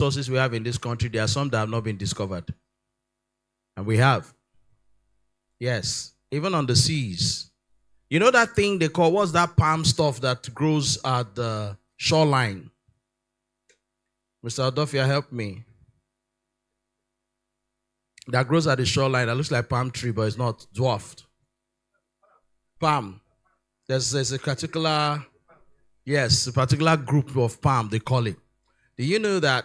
resources we have in this country, there are some that have not been discovered. And we have. Yes. Even on the seas. You know that thing they call, what's that palm stuff that grows at the shoreline? Mr. Adofia, help me. That grows at the shoreline. That looks like palm tree, but it's not. Dwarfed. Palm. There's a particular, yes, a particular group of palm, they call it. Do you know that?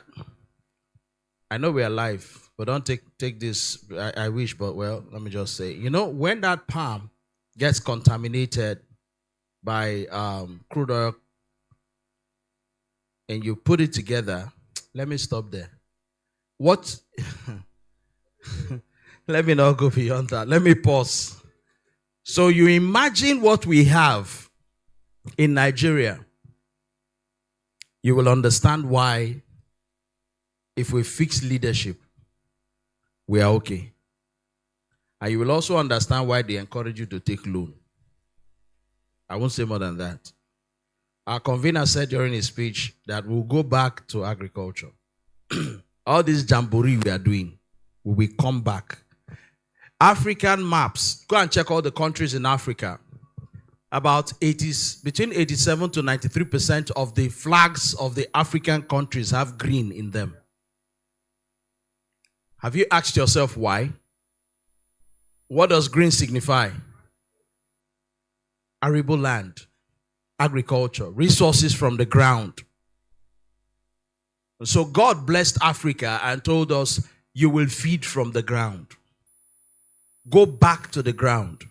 I know we're alive, but don't take this. I wish, but well, let me just say. You know, when that palm gets contaminated by crude oil and you put it together, let me stop there. What? Let me not go beyond that. Let me pause. So you imagine what we have in Nigeria. You will understand why, if we fix leadership, we are okay. And you will also understand why they encourage you to take loan. I won't say more than that. Our convener said during his speech that we'll go back to agriculture. All this jamboree we are doing, we will come back. African maps, go and check all the countries in Africa. Between 87 to 93% of the flags of the African countries have green in them. Have you asked yourself why? What does green signify? Arable land, agriculture, resources from the ground. So God blessed Africa and told us, you will feed from the ground. Go back to the ground.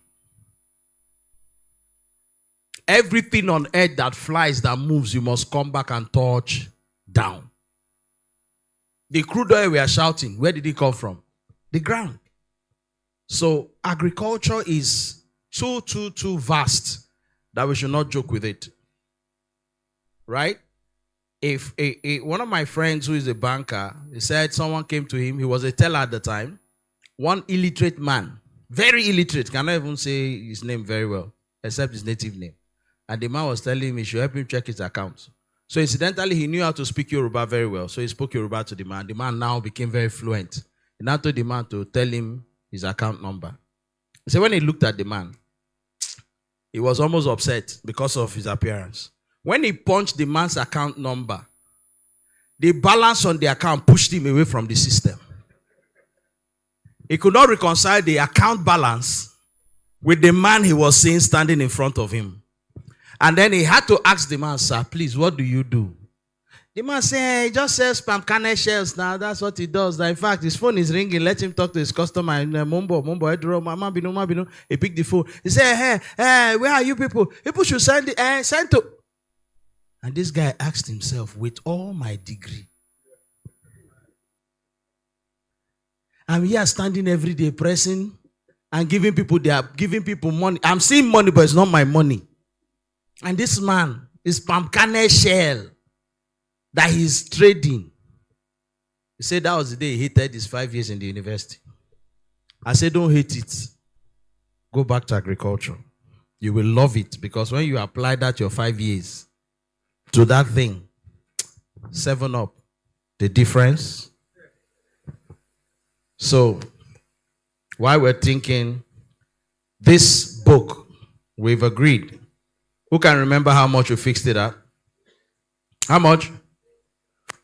Everything on earth that flies, that moves, you must come back and touch down. The crude oil we are shouting, where did it come from? The ground. So agriculture is too vast that we should not joke with it. Right? If one of my friends who is a banker, he said someone came to him, he was a teller at the time, one illiterate man, very illiterate, cannot even say his name very well, except his native name. And the man was telling him he should help him check his account. So incidentally, he knew how to speak Yoruba very well. So he spoke Yoruba to the man. The man now became very fluent. He now told the man to tell him his account number. He said when he looked at the man, he was almost upset because of his appearance. When he punched the man's account number, the balance on the account pushed him away from the system. He could not reconcile the account balance with the man he was seeing standing in front of him. And then he had to ask the man, sir, please, what do you do? The man said, hey, he just sells palm kernel shells now. That's what he does. Now, in fact, his phone is ringing. Let him talk to his customer. And he picked the phone. He said, hey, where are you people? People should send to. And this guy asked himself, with all my degree, I'm here standing every day pressing and giving people money. I'm seeing money, but it's not my money. And this man is palm kernel shell that he's trading. He said that was the day he hated his 5 years in the university. I said, don't hate it. Go back to agriculture. You will love it, because when you apply that your 5 years to that thing, 7 Up, the difference. So, while we're thinking, this book, we've agreed. Who can remember how much we fixed it at? How much?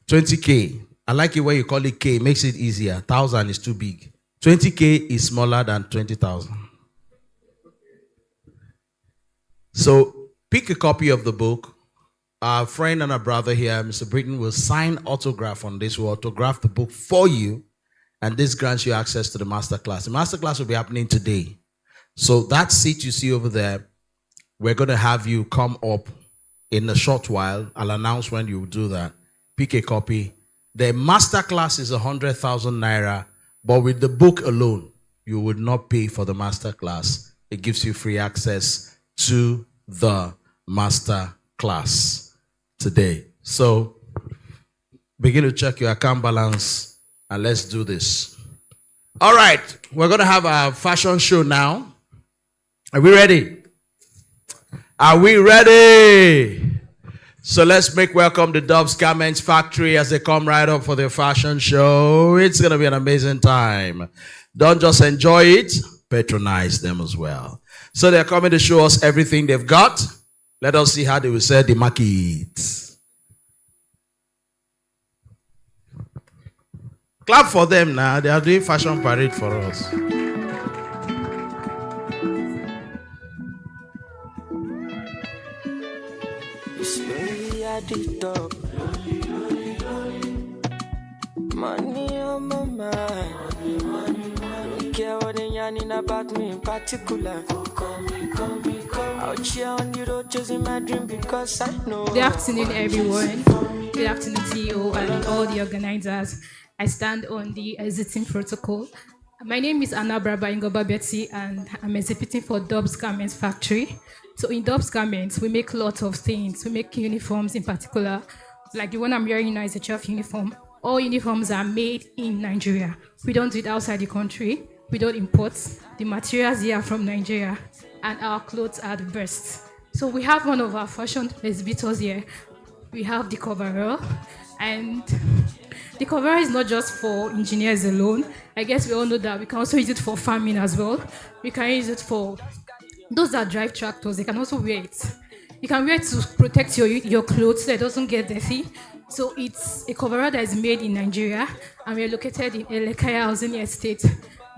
20K. I like it when you call it K. It makes it easier. 1,000 is too big. 20K is smaller than 20,000. So, pick a copy of the book. Our friend and our brother here, Mr. Britton, will sign autograph on this. We'll autograph the book for you. And this grants you access to the masterclass. The masterclass will be happening today. So that seat you see over there, we're going to have you come up in a short while. I'll announce when you do that. Pick a copy. The masterclass is 100,000 naira, but with the book alone, you would not pay for the masterclass. It gives you free access to the masterclass today. So begin to check your account balance. And let's do this. All right. We're going to have a fashion show now. Are we ready? Are we ready? So let's make welcome the Dubs Garments Factory as they come right up for their fashion show. It's going to be an amazing time. Don't just enjoy it, patronize them as well. So they're coming to show us everything they've got. Let us see how they will sell the market. Clap for them now. They are doing fashion parade for us. Money on my mind. Don't care what they yarning about me in particular. Out here on the road chasing my dream because I know. Good afternoon, everyone. Good afternoon, CEO and all the organizers. I stand on the exiting protocol. My name is Anna Braba Ingoba Betty, and I'm exhibiting for Dubs Garments Factory. So in Dubs Garments, we make lots of things. We make uniforms in particular. Like the one I'm wearing now is a chef uniform. All uniforms are made in Nigeria. We don't do it outside the country. We don't import. The materials here are from Nigeria, and our clothes are the best. So we have one of our fashion exhibitors here. We have the coverall, and the coverall is not just for engineers alone. I guess we all know that we can also use it for farming as well. We can use it for those that drive tractors. They can also wear it. You can wear it to protect your clothes so it doesn't get dirty. So it's a coverall that is made in Nigeria, and we are located in Elekaya Housing Estate,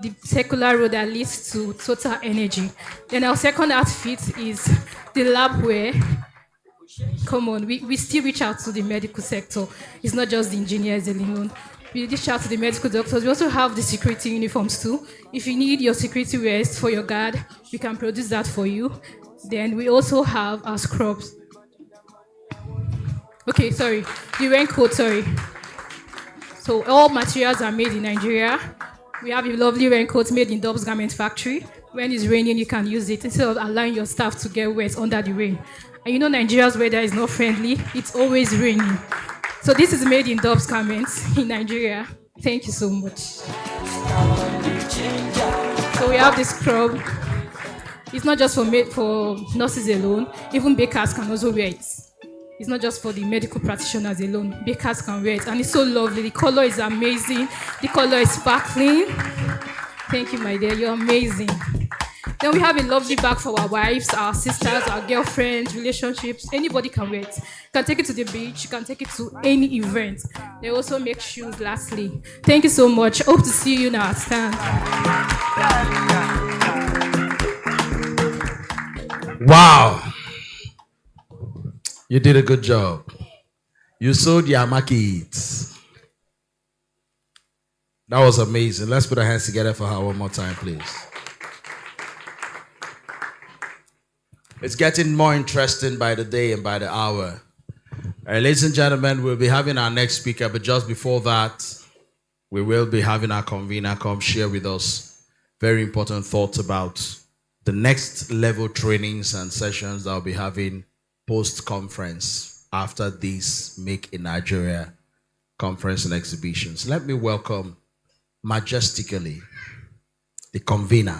the circular road that leads to Total Energy. Then our second outfit is the lab wear. Come on, we still reach out to the medical sector. It's not just the engineers alone. We reach out to the medical doctors. We also have the security uniforms too. If you need your security wears for your guard, we can produce that for you. Then we also have our scrubs. Okay, sorry, the raincoat, sorry. So all materials are made in Nigeria. We have a lovely raincoat made in Dubs Garment Factory. When it's raining, you can use it instead of allowing your staff to get wet under the rain. And you know Nigeria's weather is not friendly. It's always raining. So this is made in Dubs Garments in Nigeria. Thank you so much. So we have this scrub. It's not just for nurses alone. Even bakers can also wear it. It's not just for the medical practitioners alone. Bakers can wear it. And it's so lovely. The color is amazing. The color is sparkling. Thank you, my dear. You're amazing. Then we have a lovely bag for our wives, our sisters, our girlfriends, relationships. Anybody can wear it. You can take it to the beach. You can take it to any event. They also make shoes, lastly. Thank you so much. Hope to see you now. Stand. Wow. You did a good job. You sold your market. That was amazing. Let's put our hands together for her one more time, please. It's getting more interesting by the day and by the hour. Ladies and gentlemen, we'll be having our next speaker, but just before that, we will be having our convener come share with us very important thoughts about the next level trainings and sessions that we'll be having post-conference after this Make in Nigeria conference and exhibitions. Let me welcome majestically the convener,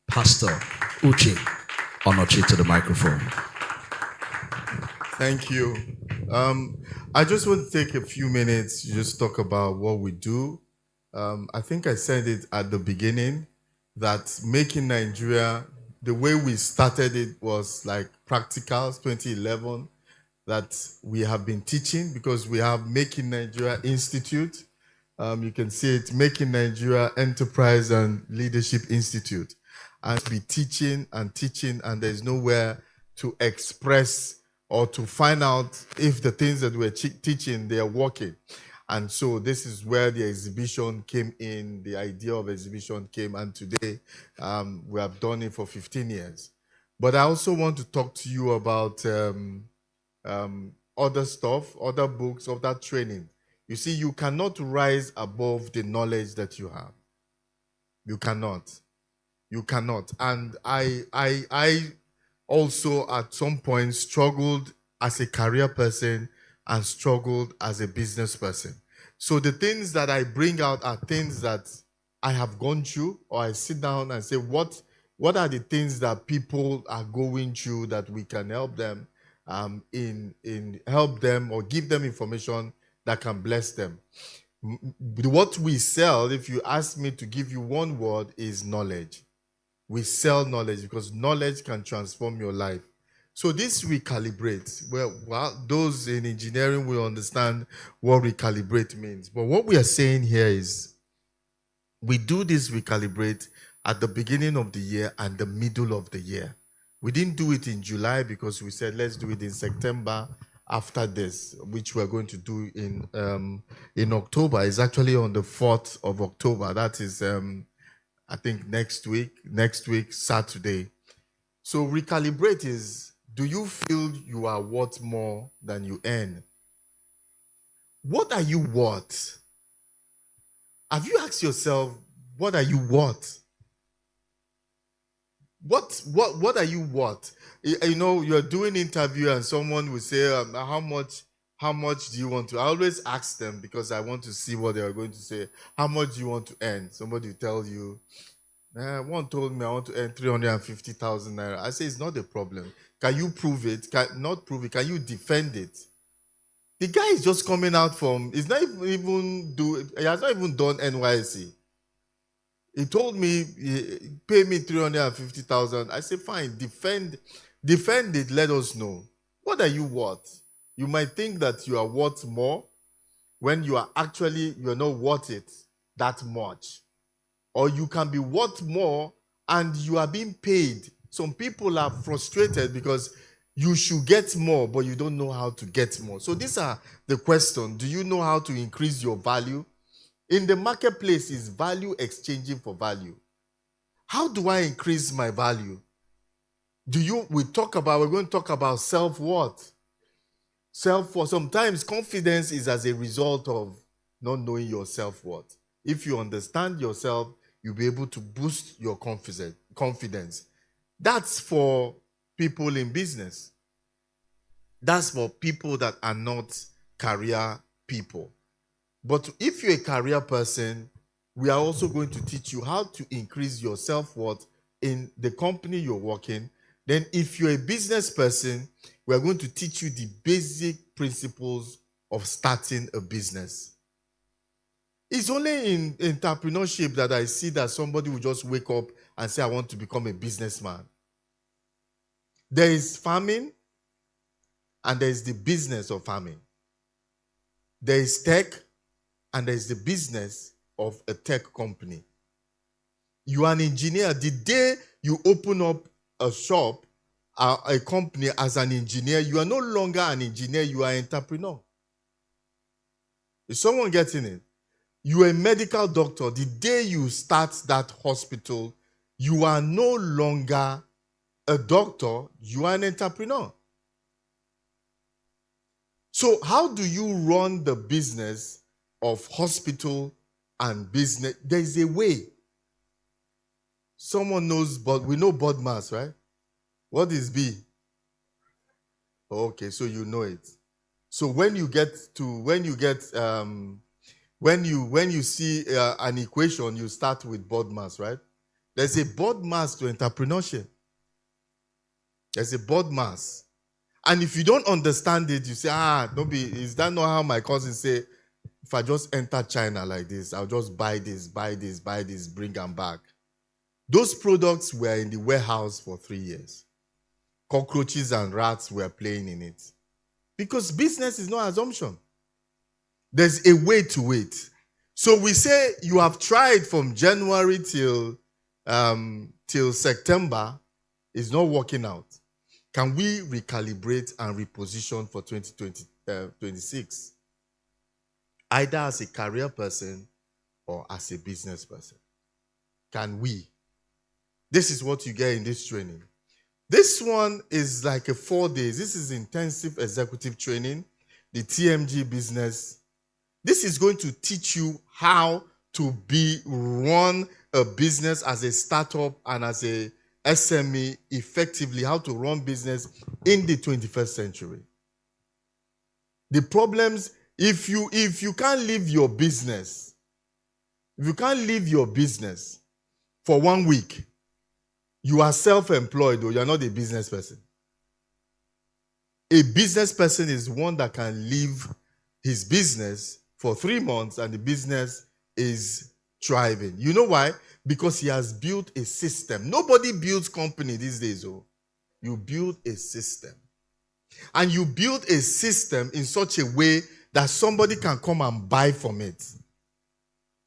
Pastor Uche Onochi, to the microphone. Thank you. I just want to take a few minutes to just talk about what we do. I think I said it at the beginning that Making Nigeria, the way we started it was like practicals 2011 that we have been teaching because we have Making Nigeria Institute. You can see it, Making Nigeria Enterprise and Leadership Institute. And be teaching, and there's nowhere to express or to find out if the things that we're teaching, they are working. And so this is where the exhibition came in, the idea of exhibition came, and today we have done it for 15 years. But I also want to talk to you about other stuff, other books, other training. You see, you cannot rise above the knowledge that you have. You cannot. You cannot. And I also at some point struggled as a career person and struggled as a business person. So the things that I bring out are things that I have gone through, or I sit down and say, what are the things that people are going through that we can help them? in help them or give them information that can bless them. What we sell, if you ask me to give you one word, is knowledge. We sell knowledge because knowledge can transform your life. So this recalibrate, well, those in engineering will understand what recalibrate means. But what we are saying here is we do this recalibrate at the beginning of the year and the middle of the year. We didn't do it in July because we said let's do it in September after this, which we're going to do in October. It's actually on the 4th of October. That is, I think, next week, Saturday. So recalibrate is, do you feel you are worth more than you earn? What are you worth? Have you asked yourself, what are you worth? What are you worth? You know, you're doing interview and someone will say, how much do you want to? I always ask them because I want to see what they are going to say. How much do you want to earn? Somebody will tell you, one told me I want to earn 350,000 naira. I say, it's not a problem. Can you prove it? Not prove it. Can you defend it? The guy is just coming out from, he has not even done NYSC. He told me, pay me 350,000. I said, fine, defend it, let us know. What are you worth? You might think that you are worth more when you're not worth it that much. Or you can be worth more and you are being paid. Some people are frustrated because you should get more, but you don't know how to get more. So these are the questions. Do you know how to increase your value? In the marketplace, is value exchanging for value. How do I increase my value? We're going to talk about self-worth. Self-worth. Sometimes confidence is as a result of not knowing your self-worth. If you understand yourself, you'll be able to boost your confidence. That's for people in business. That's for people that are not career people. But if you're a career person, we are also going to teach you how to increase your self-worth in the company you're working. Then if you're a business person, we are going to teach you the basic principles of starting a business. It's only in entrepreneurship that I see that somebody will just wake up and say, I want to become a businessman. There is farming and there is the business of farming. There is tech and there is the business of a tech company. You are an engineer. The day you open up a shop, a company as an engineer, you are no longer an engineer, you are an entrepreneur. Is someone getting it? You are a medical doctor. The day you start that hospital, you are no longer a doctor, you are an entrepreneur. So how do you run the business of hospital and business? There is a way. Someone knows, but we know BODMAS, right? What is B? Okay, so you know it. So when you see an equation, you start with BODMAS, right? There's a BODMAS to entrepreneurship. There's a BODMAS. And if you don't understand it, you say, is that not how my cousins say, if I just enter China like this, I'll just buy this, bring them back. Those products were in the warehouse for 3 years. Cockroaches and rats were playing in it. Because business is not assumption. There's a way to it. So we say you have tried from January till September, it's not working out. Can we recalibrate and reposition for 2026? Either as a career person or as a business person. Can we? This is what you get in this training. This one is like a 4 days. This is intensive executive training, the TMG business. This is going to teach you how to run a business as a startup and as a SME effectively, how to run business in the 21st century. The problems, if you can't leave your business, for 1 week, you are self-employed or you are not a business person. A business person is one that can leave his business for 3 months and the business is thriving. You know why? Because he has built a system. Nobody builds company these days. Oh, you build a system. And you build a system in such a way that somebody can come and buy from it.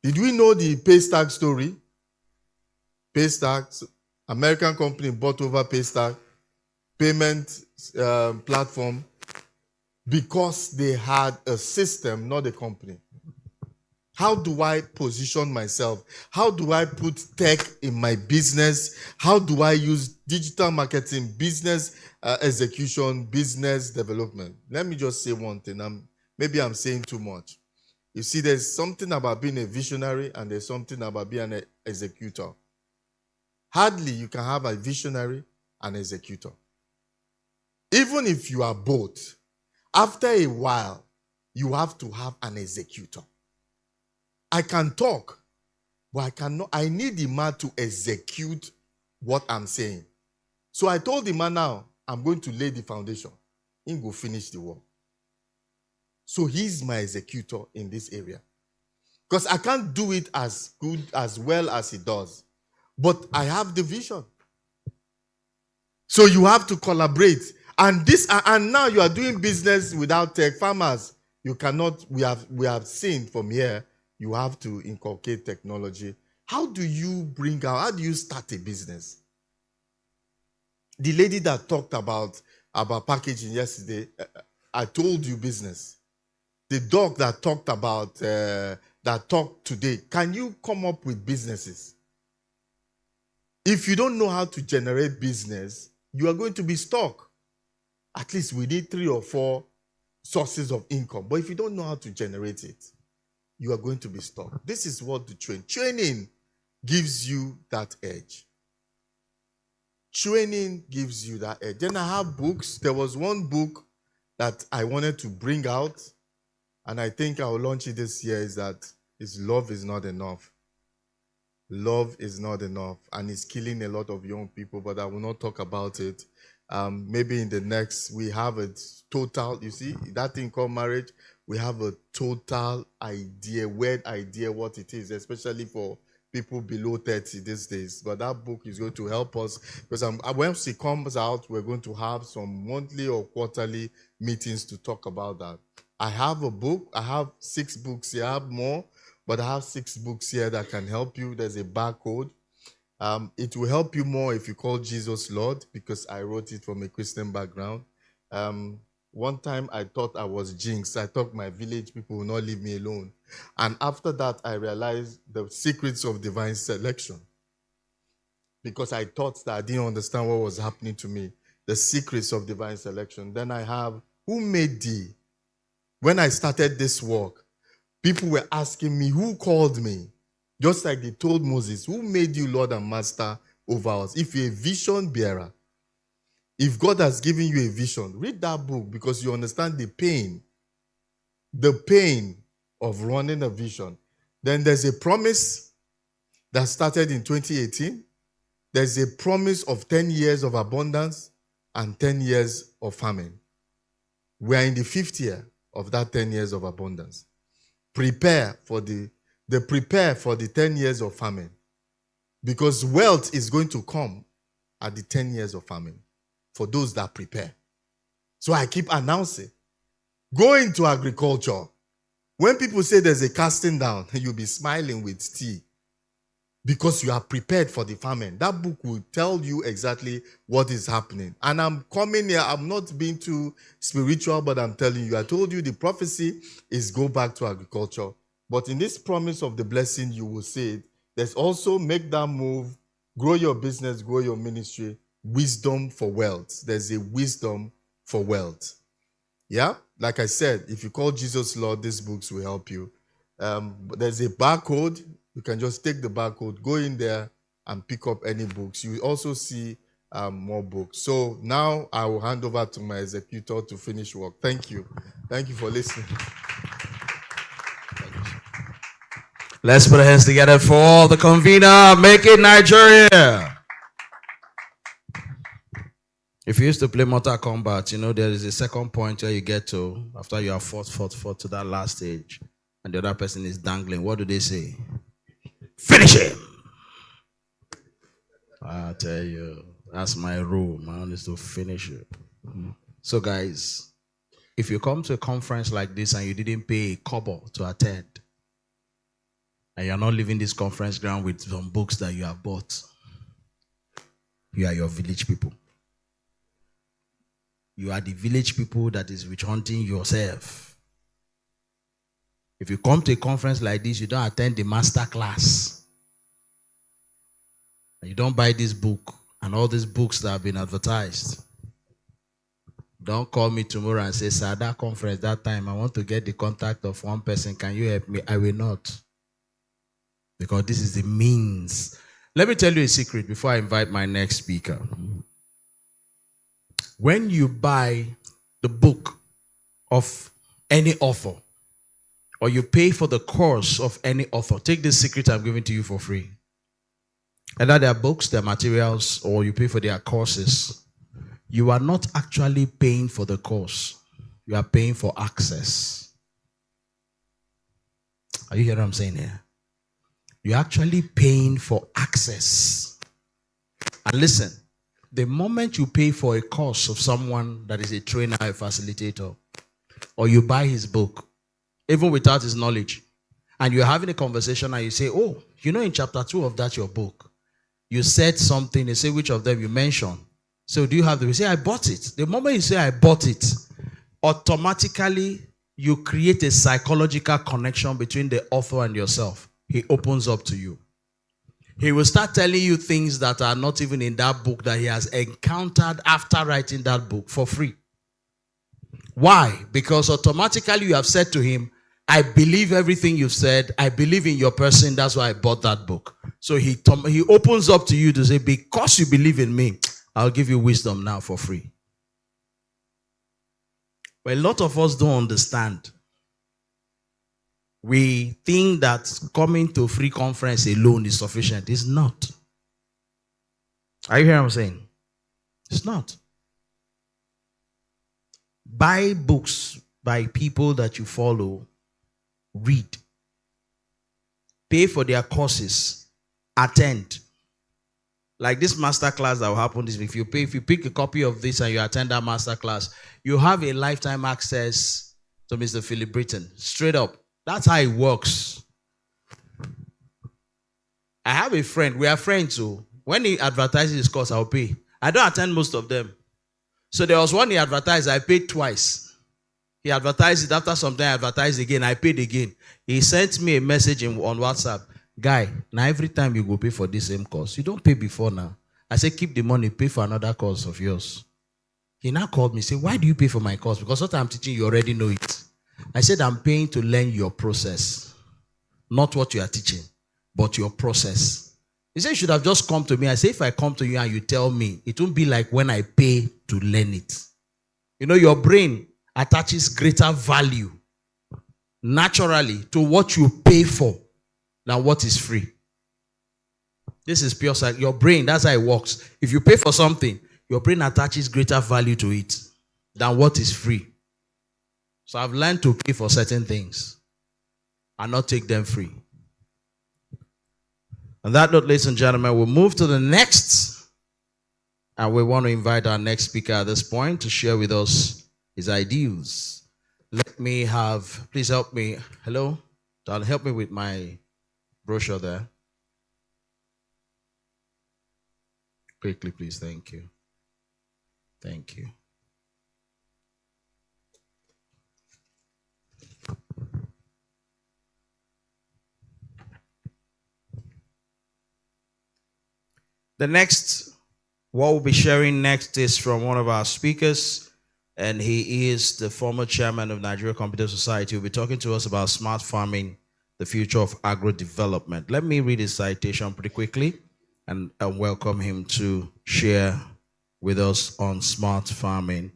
Did we know the Paystack story? Paystack, American company bought over Paystack, payment platform, because they had a system, not a company. How do I position myself? How do I put tech in my business? How do I use digital marketing, business execution, business development? Let me just say one thing. Maybe I'm saying too much. You see, there's something about being a visionary and there's something about being an executor. Hardly you can have a visionary and executor. Even if you are both, after a while, you have to have an executor. I can talk, but I cannot. I need the man to execute what I'm saying. So I told the man, now I'm going to lay the foundation. He go finish the work. So he's my executor in this area. Because I can't do it as good, as well as he does. But I have the vision. So you have to collaborate. And now you are doing business without tech. Farmers, you cannot, we have seen from here, you have to inculcate technology. How do you how do you start a business? The lady that talked about packaging yesterday, I told you business. The dog that talked about, that talked today, can you come up with businesses? If you don't know how to generate business, you are going to be stuck. At least we need 3 or 4 sources of income. But if you don't know how to generate it, you are going to be stuck. This is what the training gives you that edge. Training gives you that edge. Then I have books. There was one book that I wanted to bring out, and I think I will launch it this year, is Love is Not Enough. Love is not enough, and it's killing a lot of young people, but I will not talk about it. Maybe in the next, we have a total, you see, that thing called marriage, we have a total idea, weird idea what it is, especially for people below 30 these days. But that book is going to help us, because once it comes out, we're going to have some monthly or quarterly meetings to talk about that. I have a book. I have 6 books here. I have more, but I have 6 books here that can help you. There's a barcode. It will help you more if you call Jesus Lord, because I wrote it from a Christian background. One time I thought I was jinxed. I thought my village people will not leave me alone. And after that, I realized the secrets of divine selection, because I thought that I didn't understand what was happening to me. The secrets of divine selection. Then I have Who Made Thee? When I started this work, people were asking me, who called me? Just like they told Moses, who made you Lord and Master over us? If you're a vision bearer, if God has given you a vision, read that book, because you understand the pain of running a vision. Then there's a promise that started in 2018. There's a promise of 10 years of abundance and 10 years of famine. We are in the 5th year of that 10 years of abundance. Prepare for the 10 years of famine, because wealth is going to come at the 10 years of famine for those that prepare. So I keep announcing, go into agriculture. When people say there's a casting down, you'll be smiling with tea, because you are prepared for the famine. That book will tell you exactly what is happening. And I'm coming here, I'm not being too spiritual, but I'm telling you, I told you the prophecy is go back to agriculture. But in this promise of the blessing, you will say it. There's also make that move, grow your business, grow your ministry, wisdom for wealth. There's a wisdom for wealth. Yeah? Like I said, if you call Jesus Lord, these books will help you. There's a barcode. You can just take the barcode, go in there and pick up any books. You will also see more books. So now I will hand over to my executor to finish work. Thank you. Thank you for listening. Let's put our hands together for the convener, Make It Nigeria. If you used to play Mortal Kombat, you know, there is a second point where you get to, after you have fought to that last stage, and the other person is dangling. What do they say? Finish him! I tell you, that's my rule. My own is to finish it. So, guys, if you come to a conference like this and you didn't pay a kobo to attend, and you're not leaving this conference ground with some books that you have bought, you are your village people. You are the village people that is witch hunting yourself. If you come to a conference like this, you don't attend the master class. You don't buy this book and all these books that have been advertised. Don't call me tomorrow and say, sir, that conference, that time, I want to get the contact of one person. Can you help me? I will not. Because this is the means. Let me tell you a secret before I invite my next speaker. When you buy the book of any author, or you pay for the course of any author, take this secret I'm giving to you for free. Either their books, their materials, or you pay for their courses, you are not actually paying for the course. You are paying for access. Are you hearing what I'm saying here? You're actually paying for access. And listen, the moment you pay for a course of someone that is a trainer, a facilitator, or you buy his book, even without his knowledge, and you're having a conversation and you say, oh, you know, in chapter 2 of that, your book, you said something, they say, which of them you mentioned? So do you have the, you say, I bought it. The moment you say, I bought it, automatically you create a psychological connection between the author and yourself. He opens up to you. He will start telling you things that are not even in that book that he has encountered after writing that book for free. Why? Because automatically you have said to him, I believe everything you've said. I believe in your person. That's why I bought that book. So he opens up to you to say, because you believe in me, I'll give you wisdom now for free. But a lot of us don't understand. We think that coming to free conference alone is sufficient. It's not. Are you hearing what I'm saying? It's not. Buy books by people that you follow. Read. Pay for their courses. Attend. Like this master class that will happen this week. If you pick a copy of this and you attend that master class, you have a lifetime access to Mr. Philip Britton. Straight up. That's how it works. I have a friend. We are friends too. When he advertises his course, I'll pay. I don't attend most of them. So there was one he advertised. I paid twice. He advertised it. After some time, I advertised again. I paid again. He sent me a message on WhatsApp. Guy, now every time you go pay for this same course, you don't pay before now. I said, keep the money, pay for another course of yours. He now called me, said, why do you pay for my course? Because what I'm teaching, you already know it. I said, I'm paying to learn your process. Not what you are teaching, but your process. He said, you should have just come to me. I said, if I come to you and you tell me, it won't be like when I pay to learn it. You know, your brain attaches greater value naturally to what you pay for than what is free. This is pure science. Your brain, that's how it works. If you pay for something, your brain attaches greater value to it than what is free. So I've learned to pay for certain things and not take them free. On that note, ladies and gentlemen, we'll move to the next. And we want to invite our next speaker at this point to share with us his ideals. Let me have, please help me. Hello? Darling, help me with my brochure there. Quickly, please. Thank you. Thank you. The next, what we'll be sharing next is from one of our speakers, and he is the former chairman of Nigeria Computer Society. He'll be talking to us about smart farming, the future of agro-development. Let me read his citation pretty quickly and welcome him to share with us on smart farming.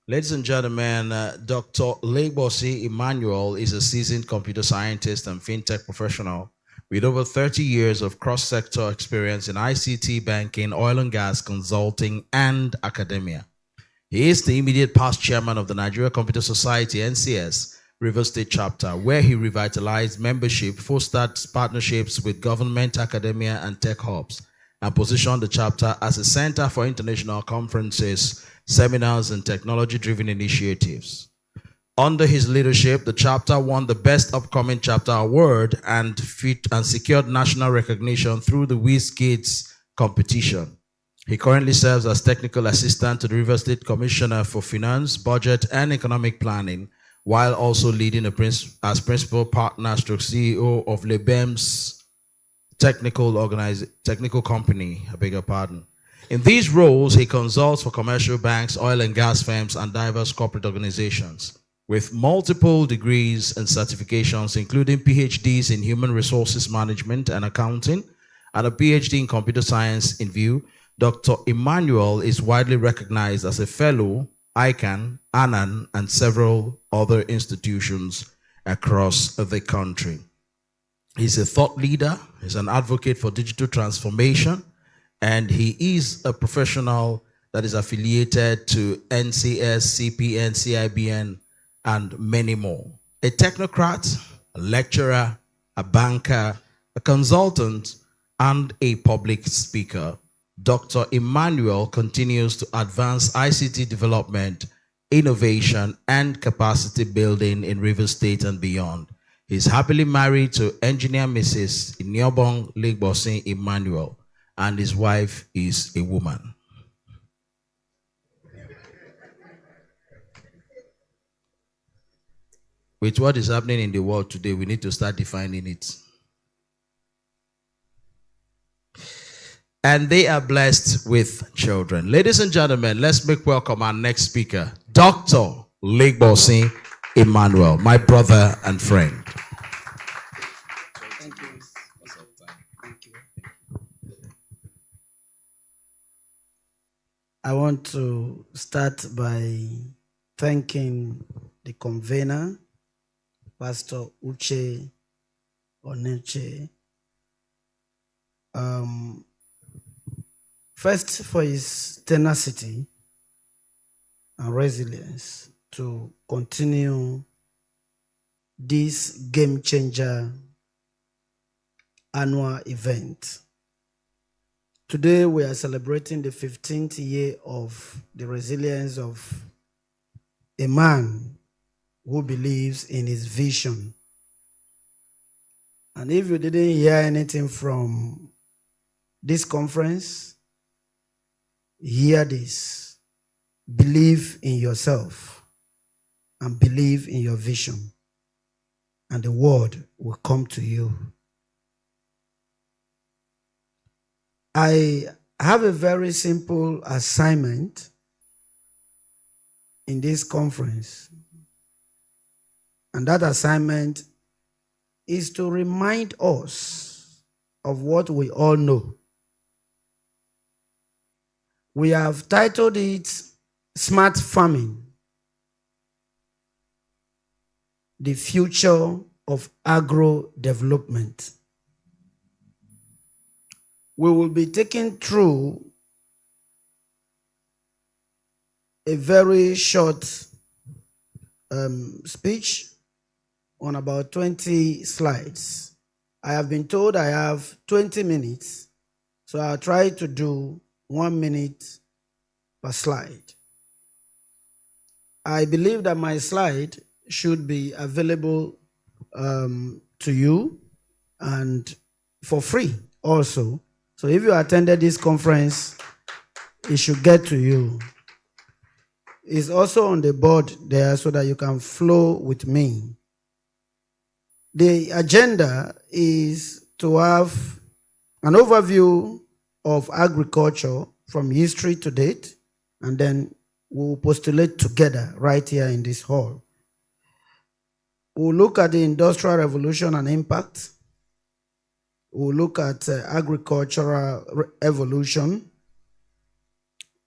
Ladies and gentlemen, Dr. Lagbosi Emmanuel is a seasoned computer scientist and fintech professional with over 30 years of cross-sector experience in ICT, banking, oil and gas, consulting, and academia. He is the immediate past chairman of the Nigeria Computer Society, NCS, Rivers State Chapter, where he revitalized membership, fostered partnerships with government, academia, and tech hubs, and positioned the chapter as a center for international conferences, seminars, and technology-driven initiatives. Under his leadership, the chapter won the Best Upcoming Chapter Award and secured national recognition through the WizKids competition. He currently serves as technical assistant to the Rivers State Commissioner for Finance, Budget, and Economic Planning, while also leading as principal partner stroke CEO of LeBem's technical company, I beg your pardon. In these roles, he consults for commercial banks, oil and gas firms, and diverse corporate organizations. With multiple degrees and certifications, including PhDs in human resources management and accounting, and a PhD in computer science in view, Dr. Emmanuel is widely recognized as a fellow, ICANN, ANAN, and several other institutions across the country. He's a thought leader, he's an advocate for digital transformation, and he is a professional that is affiliated to NCS, CPN, CIBN, and many more. A technocrat, a lecturer, a banker, a consultant, and a public speaker, Dr. Emmanuel continues to advance ICT development, innovation, and capacity building in Rivers State and beyond. He's happily married to engineer Mrs. Inyobong Legbosin Emmanuel, and his wife is a woman. With what is happening in the world today, we need to start defining it. And they are blessed with children. Ladies and gentlemen, let's make welcome our next speaker, Dr. Legbosin Emmanuel, my brother and friend. Thank you. Thank you. I want to start by thanking the convener, Pastor Uche Oneche, first for his tenacity and resilience to continue this game changer annual event. Today we are celebrating the 15th year of the resilience of a man who believes in his vision. And if you didn't hear anything from this conference, hear this. Believe in yourself and believe in your vision, and the word will come to you. I have a very simple assignment in this conference, and that assignment is to remind us of what we all know. We have titled it Smart Farming, the future of agro development. We will be taking through a very short speech on about 20 slides. I have been told I have 20 minutes, so I'll try to do 1 minute per slide. I believe that my slide should be available to you and for free also. So if you attended this conference, it should get to you. It's also on the board there so that you can flow with me. The agenda is to have an overview of agriculture from history to date, and then we'll postulate together right here in this hall. We'll look at the Industrial Revolution and impact. We'll look at agricultural evolution.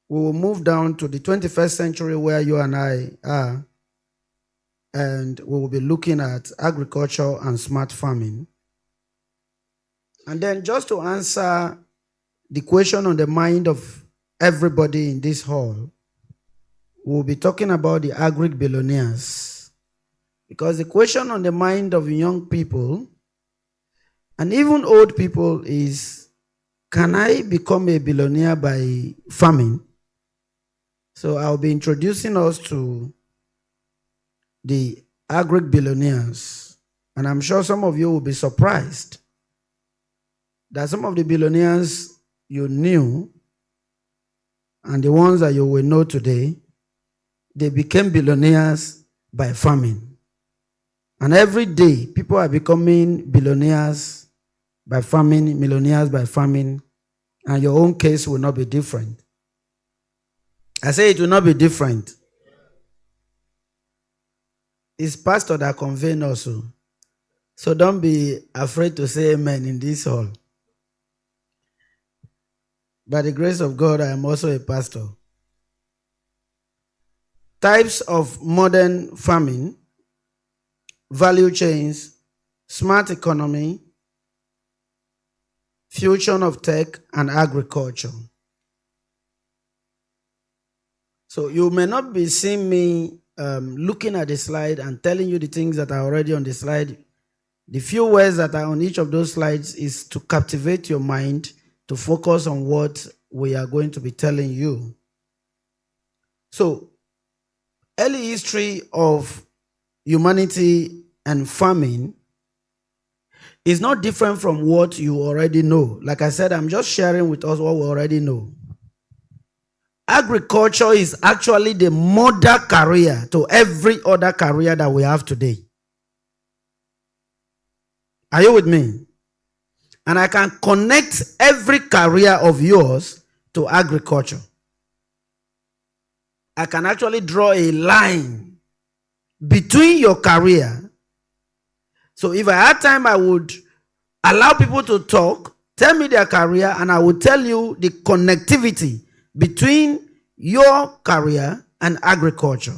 We will move down to the 21st century where you and I are, and we will be looking at agriculture and smart farming. And then just to answer the question on the mind of everybody in this hall, we'll be talking about the agri billionaires. Because the question on the mind of young people and even old people is, can I become a billionaire by farming? So I'll be introducing us to the agri billionaires. And I'm sure some of you will be surprised that some of the billionaires you knew and the ones that you will know today, they became billionaires by farming. And every day, people are becoming billionaires by farming, millionaires by farming, and your own case will not be different. I say it will not be different. It's pastor that convene also. So don't be afraid to say amen in this hall. By the grace of God, I am also a pastor. Types of modern farming, value chains, smart economy, fusion of tech, and agriculture. So you may not be seeing me looking at the slide and telling you the things that are already on the slide. The few words that are on each of those slides is to captivate your mind to focus on what we are going to be telling you. So, early history of humanity and farming is not different from what you already know. Like I said, I'm just sharing with us what we already know. Agriculture is actually the mother career to every other career that we have today. Are you with me? And I can connect every career of yours to agriculture. I can actually draw a line between your career. So if I had time, I would allow people to talk, tell me their career, and I will tell you the connectivity between your career and agriculture.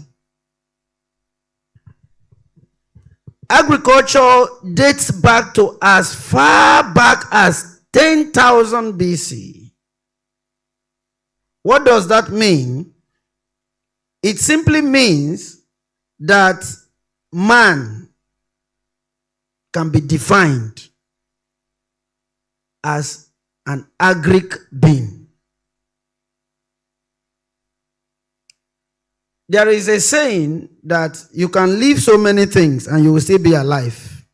Agriculture dates back to as far back as 10,000 BC. What does that mean? It simply means that man can be defined as an agric being. There is a saying that you can live so many things and you will still be alive.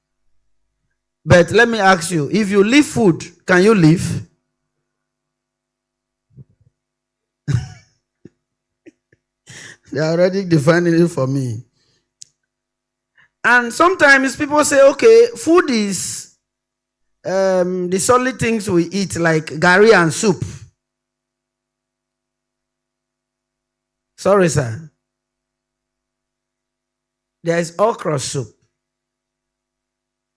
But let me ask you, if you leave food, can you live? They are already defining it for me. And sometimes people say, okay, food is the solid things we eat, like gari and soup. Sorry, sir. There is okra soup.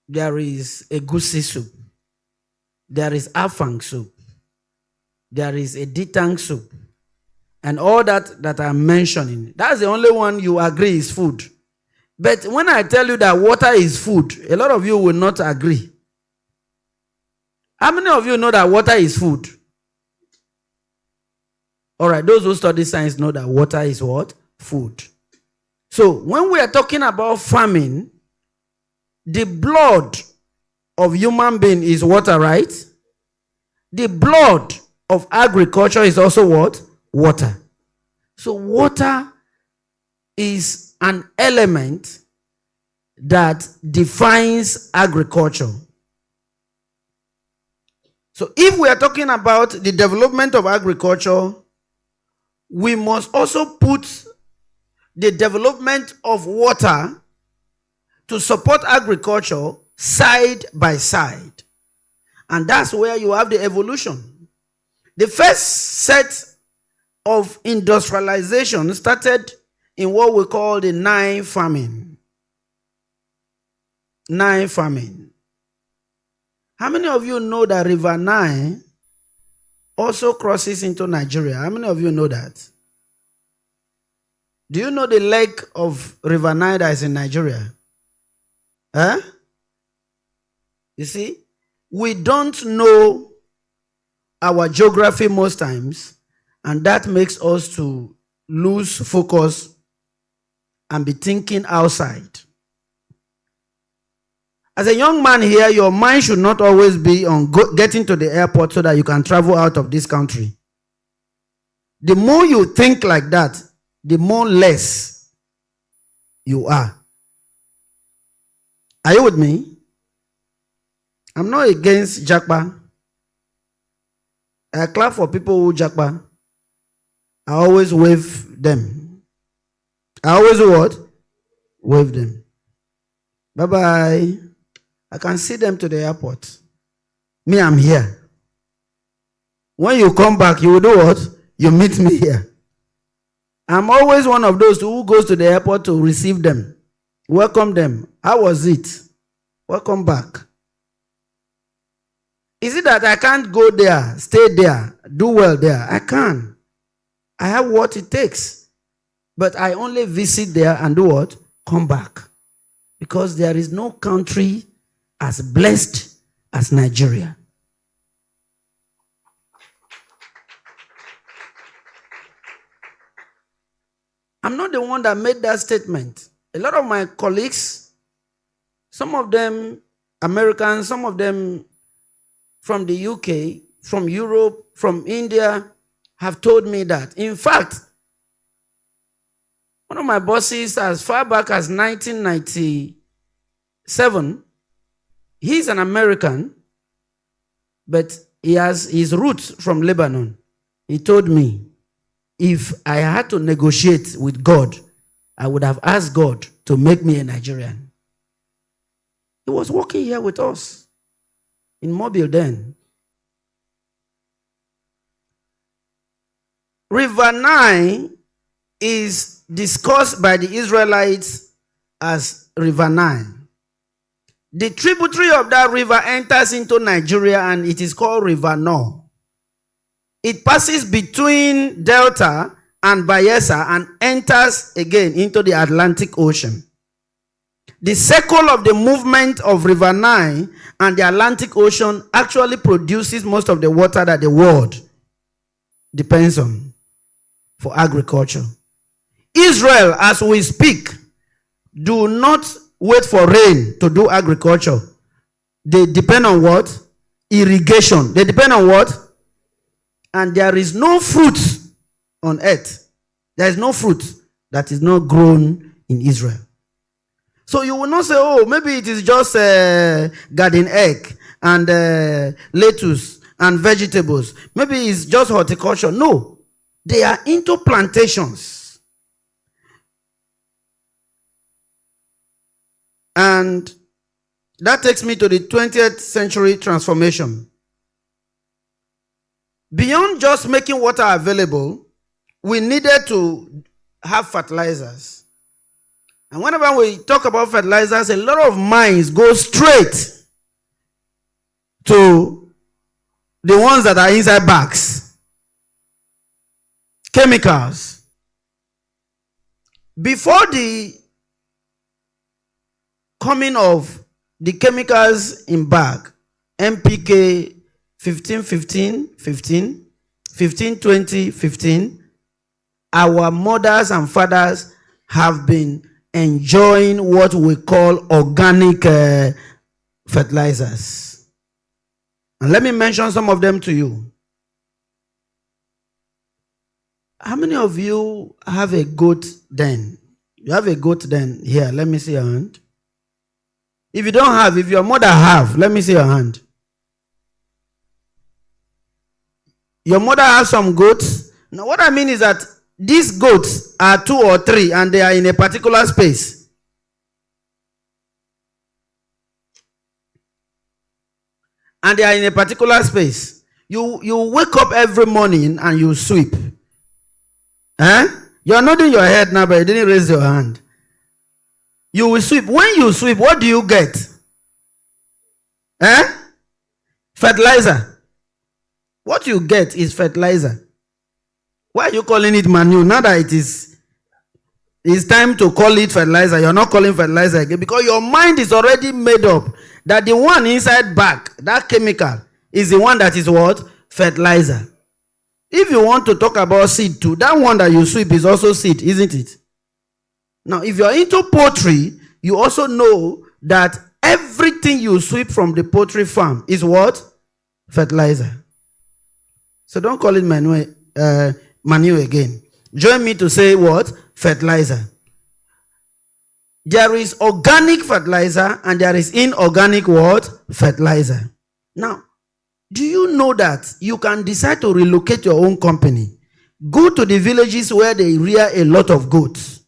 There is egusi soup. There is afang soup. There is a ditang soup. And all that I'm mentioning, that's the only one you agree is food. But when I tell you that water is food, a lot of you will not agree. How many of you know that water is food? All right, those who study science know that water is what? Food. So when we are talking about farming, the blood of human being is water, right? The blood of agriculture is also what? Water. So water is an element that defines agriculture. So if we are talking about the development of agriculture, we must also put the development of water to support agriculture side by side. And that's where you have the evolution. The first set of industrialization started in what we call the Nile famine. Nile famine. How many of you know that River Nile also crosses into Nigeria? How many of you know that? Do you know the lake of River Nile that is in Nigeria? Huh? You see? we don't know our geography most times, and that makes us to lose focus and be thinking outside. As a young man here, your mind should not always be on getting to the airport so that you can travel out of this country. The more you think like that, the more less you are. Are you with me? I'm not against Japa. I clap for people who Japa. I always wave them. I always do what? Wave them. Bye-bye. I can see them to the airport. Me, I'm here. When you come back, you will do what? You meet me here. I'm always one of those who goes to the airport to receive them. Welcome them. How was it? Welcome back. Is it that I can't go there, stay there, do well there? I can. I have what it takes. But I only visit there and do what? Come back. Because there is no country as blessed as Nigeria. I'm not the one that made that statement. A lot of my colleagues, some of them Americans, some of them from the UK, from Europe, from India, have told me that. In fact, one of my bosses, as far back as 1997, he's an American, but he has his roots from Lebanon. He told me, if I had to negotiate with God, I would have asked God to make me a Nigerian. He was working here with us in Mobile then. River Nile is discussed by the Israelites as River Nile. The tributary of that river enters into Nigeria and it is called River Nile. It passes between Delta and Bayelsa and enters again into the Atlantic Ocean. The circle of the movement of River Nile and the Atlantic Ocean actually produces most of the water that the world depends on for agriculture. Israel, as we speak, do not wait for rain to do agriculture. They depend on what? Irrigation. They depend on what? And there is no fruit on earth. There is no fruit that is not grown in Israel. So you will not say, oh, maybe it is just garden egg and lettuce and vegetables. Maybe it's just horticulture. No. They are into plantations. And that takes me to the 20th century transformation. Beyond just making water available, we needed to have fertilizers. And whenever we talk about fertilizers, a lot of minds go straight to the ones that are inside bags. Chemicals. Before the coming of the chemicals in bag, NPK 15, 20, 15, our mothers and fathers have been enjoying what we call organic fertilizers. And let me mention some of them to you. How many of you have a goat den? You have a goat den here. Let me see your hand. If you don't have, if your mother have, let me see your hand. Your mother has some goats. Now what I mean is that these goats are 2 or 3 and they are in a particular space. And they are in a particular space. You wake up every morning and you sweep. You're nodding your head now, but you didn't raise your hand. You will sweep. When you sweep, what do you get? Fertilizer. What you get is fertilizer. Why are you calling it manure? Now that it's time to call it fertilizer, you're not calling fertilizer again because your mind is already made up that the one inside bag, that chemical, is the one that is what? Fertilizer. If you want to talk about seed too, that one that you sweep is also seed, isn't it? Now, if you're into poultry, you also know that everything you sweep from the poultry farm is what? Fertilizer. So don't call it manure again. Join me to say what? Fertilizer. There is organic fertilizer and there is inorganic what? Fertilizer. Now, do you know that you can decide to relocate your own company? Go to the villages where they rear a lot of goats.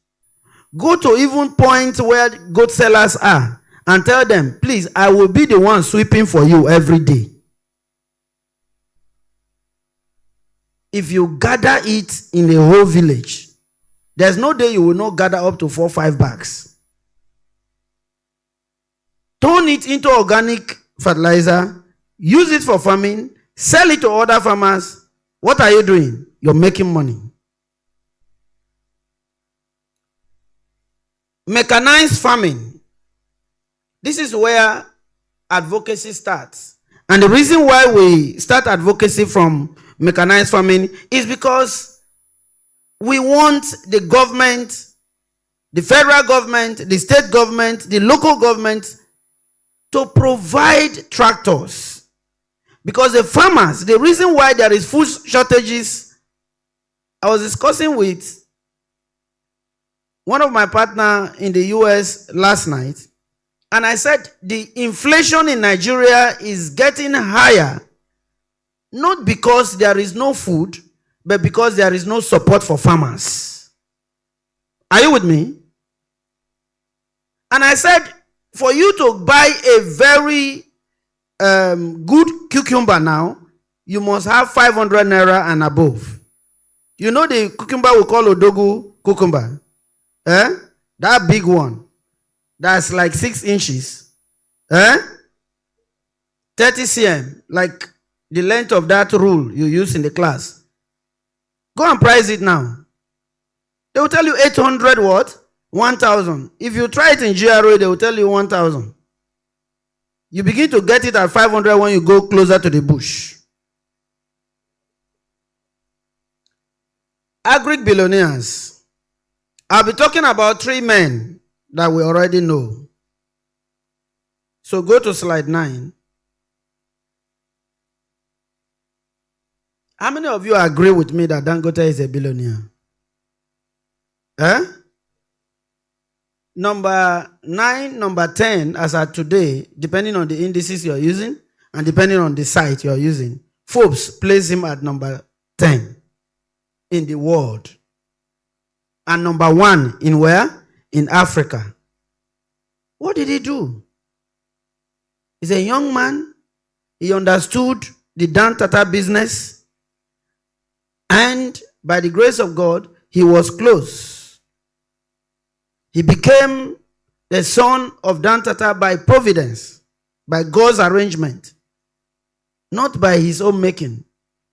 Go to even points where goat sellers are and tell them, please, I will be the one sweeping for you every day. If you gather it in a whole village, there's no day you will not gather up to 4 or 5 bags. Turn it into organic fertilizer, use it for farming, sell it to other farmers. What are you doing? You're making money. Mechanized farming. This is where advocacy starts. And the reason why we start advocacy from mechanized farming is because we want the government, the federal government, the state government, the local government to provide tractors. Because the farmers, the reason why there is food shortages, I was discussing with one of my partners in the US last night, and I said the inflation in Nigeria is getting higher, not because there is no food, but because there is no support for farmers. Are you with me? And I said, for you to buy a very good cucumber now, you must have 500 naira and above. You know the cucumber we call Odogu cucumber? That big one. That's like 6 inches. 30 cm. Like the length of that rule you use in the class. Go and price it now. They will tell you 800 what? 1,000. If you try it in GRA, they will tell you 1,000. You begin to get it at 500 when you go closer to the bush. Agric billionaires. I'll be talking about 3 men that we already know. So go to slide 9. How many of you agree with me that Dangote is a billionaire? Number 9, number 10, as at today, depending on the indices you're using and depending on the site you're using, Forbes places him at number 10 in the world. And number 1 in where? In Africa. What did he do? He's a young man. He understood the Dan Tata business. And by the grace of God, he was close. He became the son of Dan Tata by providence, by God's arrangement, not by his own making.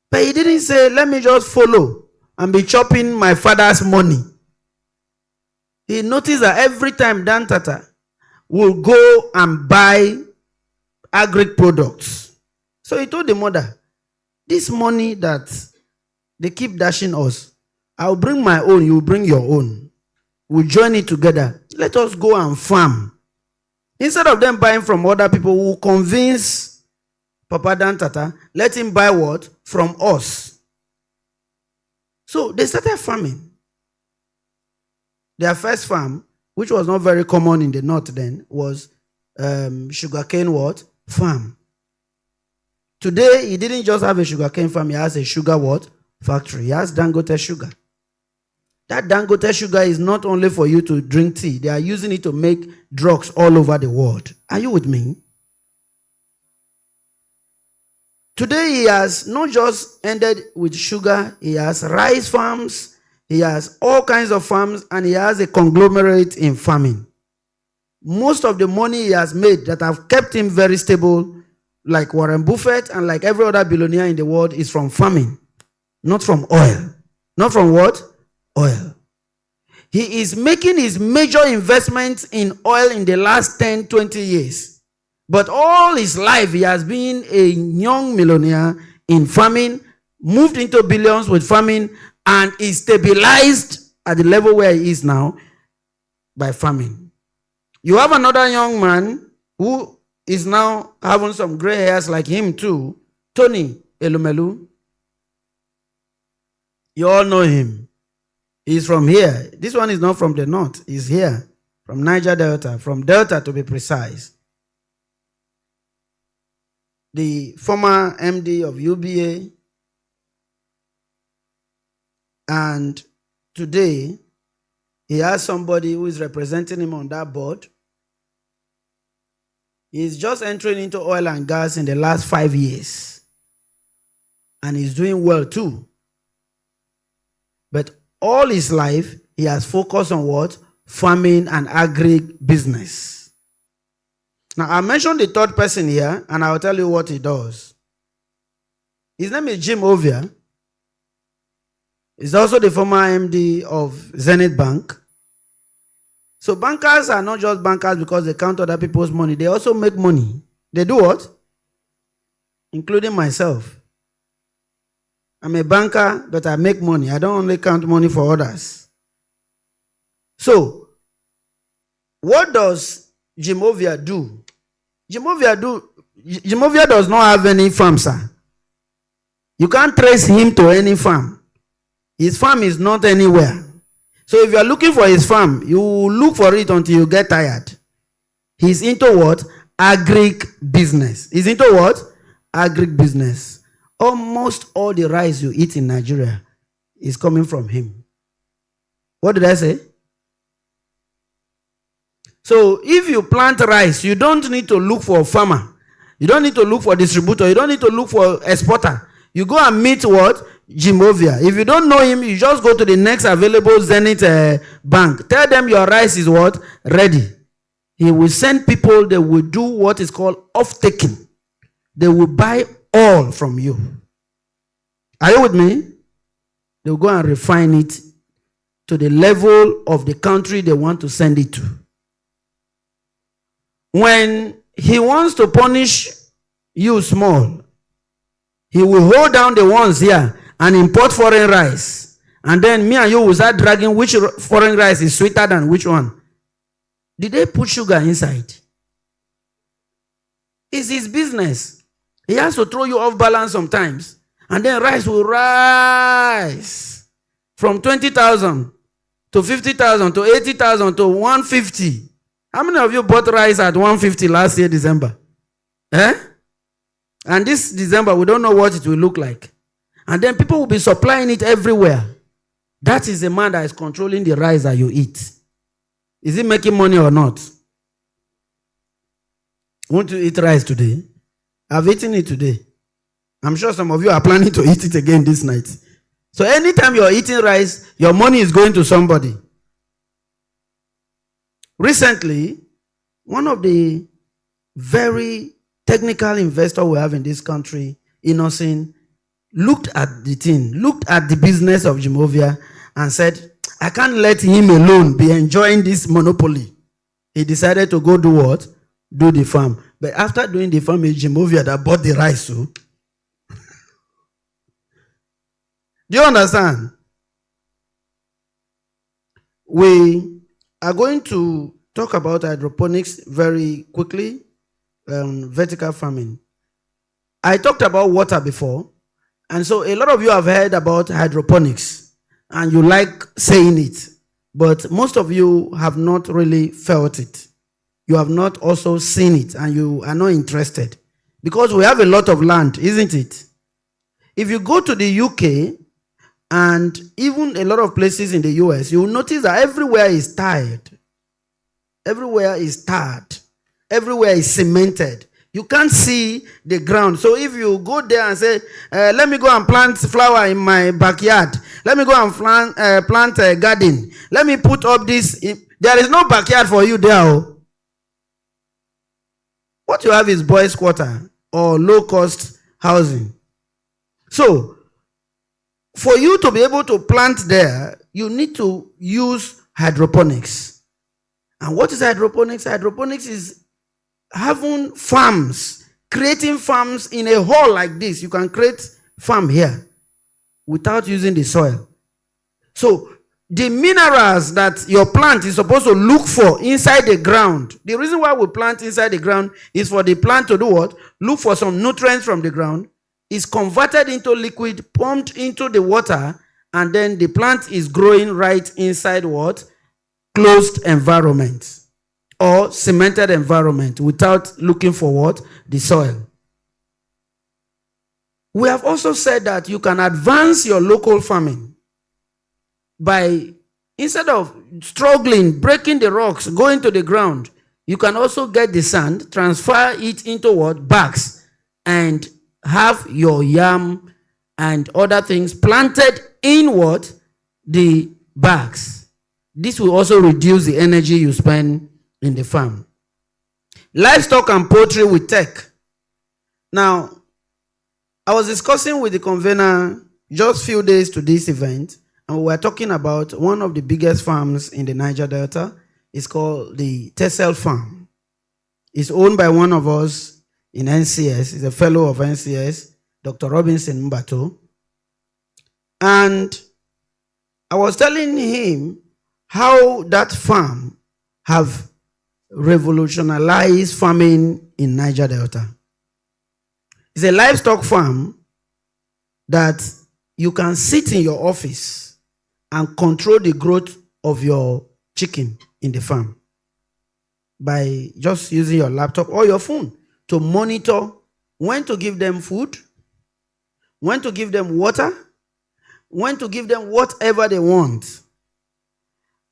But he didn't say, let me just follow and be chopping my father's money. He noticed that every time Dan Tata will go and buy agric products. So he told the mother, this money that they keep dashing us, I'll bring my own, you bring your own. We'll join it together. Let us go and farm. Instead of them buying from other people, who convince Papa Dan Tata, let him buy what? From us. So they started farming. Their first farm, which was not very common in the north then, was sugarcane what? Farm. Today, he didn't just have a sugarcane farm, he has a sugar what? Factory. He has Dangote sugar. That Dangote sugar is not only for you to drink tea. They are using it to make drugs all over the world. Are you with me? Today he has not just ended with sugar. He has rice farms. He has all kinds of farms. And he has a conglomerate in farming. Most of the money he has made that have kept him very stable, like Warren Buffett and like every other billionaire in the world, is from farming. Not from oil. Not from what? Oil. He is making his major investments in oil in the last 10, 20 years. But all his life, he has been a young millionaire in farming, moved into billions with farming, and is stabilized at the level where he is now by farming. You have another young man who is now having some gray hairs like him too, Tony Elumelu. You all know him. He's from here. This one is not from the north. He's here, from Niger Delta, from Delta to be precise. The former MD of UBA, and today he has somebody who is representing him on that board. He's just entering into oil and gas in the last 5 years, and he's doing well too. But all his life, he has focused on what? Farming and agri-business. Now, I mentioned the third person here, and I'll tell you what he does. His name is Jim Ovia. He's also the former MD of Zenith Bank. So bankers are not just bankers because they count other people's money. They also make money. They do what? Including myself. I'm a banker, but I make money. I don't only count money for others. So, what does Jim Ovia do? Jim Ovia does not have any farm, sir. You can't trace him to any farm. His farm is not anywhere. So if you are looking for his farm, you look for it until you get tired. He's into what? Agric-business. He's into what? Agric-business. Almost all the rice you eat in Nigeria is coming from him. What did I say? So if you plant rice, you don't need to look for a farmer. You don't need to look for a distributor. You don't need to look for an exporter. You go and meet what? Jim Ovia. If you don't know him, you just go to the next available Zenith bank. Tell them your rice is what? Ready. He will send people, they will do what is called off-taking. They will buy all from you. Are you with me? They will go and refine it to the level of the country they want to send it to. When he wants to punish you small, he will hold down the ones here and import foreign rice. And then me and you will start dragging which foreign rice is sweeter than which one. Did they put sugar inside? It's his business. He has to throw you off balance sometimes. And then rice will rise from 20,000 to 50,000 to 80,000 to 150. How many of you bought rice at 150 last year, December? And this December, we don't know what it will look like. And then people will be supplying it everywhere. That is the man that is controlling the rice that you eat. Is he making money or not? Want to eat rice today? I've eaten it today. I'm sure some of you are planning to eat it again this night. So anytime you're eating rice, your money is going to somebody. Recently, one of the very technical investors we have in this country, Innocent, looked at the thing, looked at the business of Jim Ovia and said, I can't let him alone be enjoying this monopoly. He decided to go do what? Do the farm. But after doing the farm, it's Jim Ovia that bought the rice too. Do you understand? We are going to talk about hydroponics very quickly, vertical farming. I talked about water before, and so a lot of you have heard about hydroponics, and you like saying it, but most of you have not really felt it. You have not also seen it, and you are not interested, because we have a lot of land, isn't it? If you go to the UK, and even a lot of places in the US, you will notice that everywhere is tired. Everywhere is tarred. Everywhere is cemented. You can't see the ground. So if you go there and say, let me go and plant flower in my backyard. Let me go and plant a garden. Let me put up this. There is no backyard for you there. Oh. What you have is boys' quarter or low-cost housing. So, for you to be able to plant there, you need to use hydroponics. And what is hydroponics? Hydroponics is having farms, creating farms in a hall like this. You can create farm here without using the soil. So the minerals that your plant is supposed to look for inside the ground. The reason why we plant inside the ground is for the plant to do what? Look for some nutrients from the ground. Is converted into liquid, pumped into the water, and then the plant is growing right inside what? Closed environment or cemented environment without looking for what? The soil. We have also said that you can advance your local farming by, instead of struggling, breaking the rocks, going to the ground, you can also get the sand, transfer it into what? Bags, and have your yam and other things planted in what? The bags. This will also reduce the energy you spend in the farm. Livestock and poultry with tech. Now, I was discussing with the convener just few days to this event, and we were talking about one of the biggest farms in the Niger Delta. It's called the Tessel Farm. It's owned by one of us in NCS. He's a fellow of NCS, Dr. Robinson Mbato. And I was telling him how that farm have revolutionized farming in Niger Delta. It's a livestock farm that you can sit in your office and control the growth of your chicken in the farm by just using your laptop or your phone to monitor when to give them food, when to give them water, when to give them whatever they want.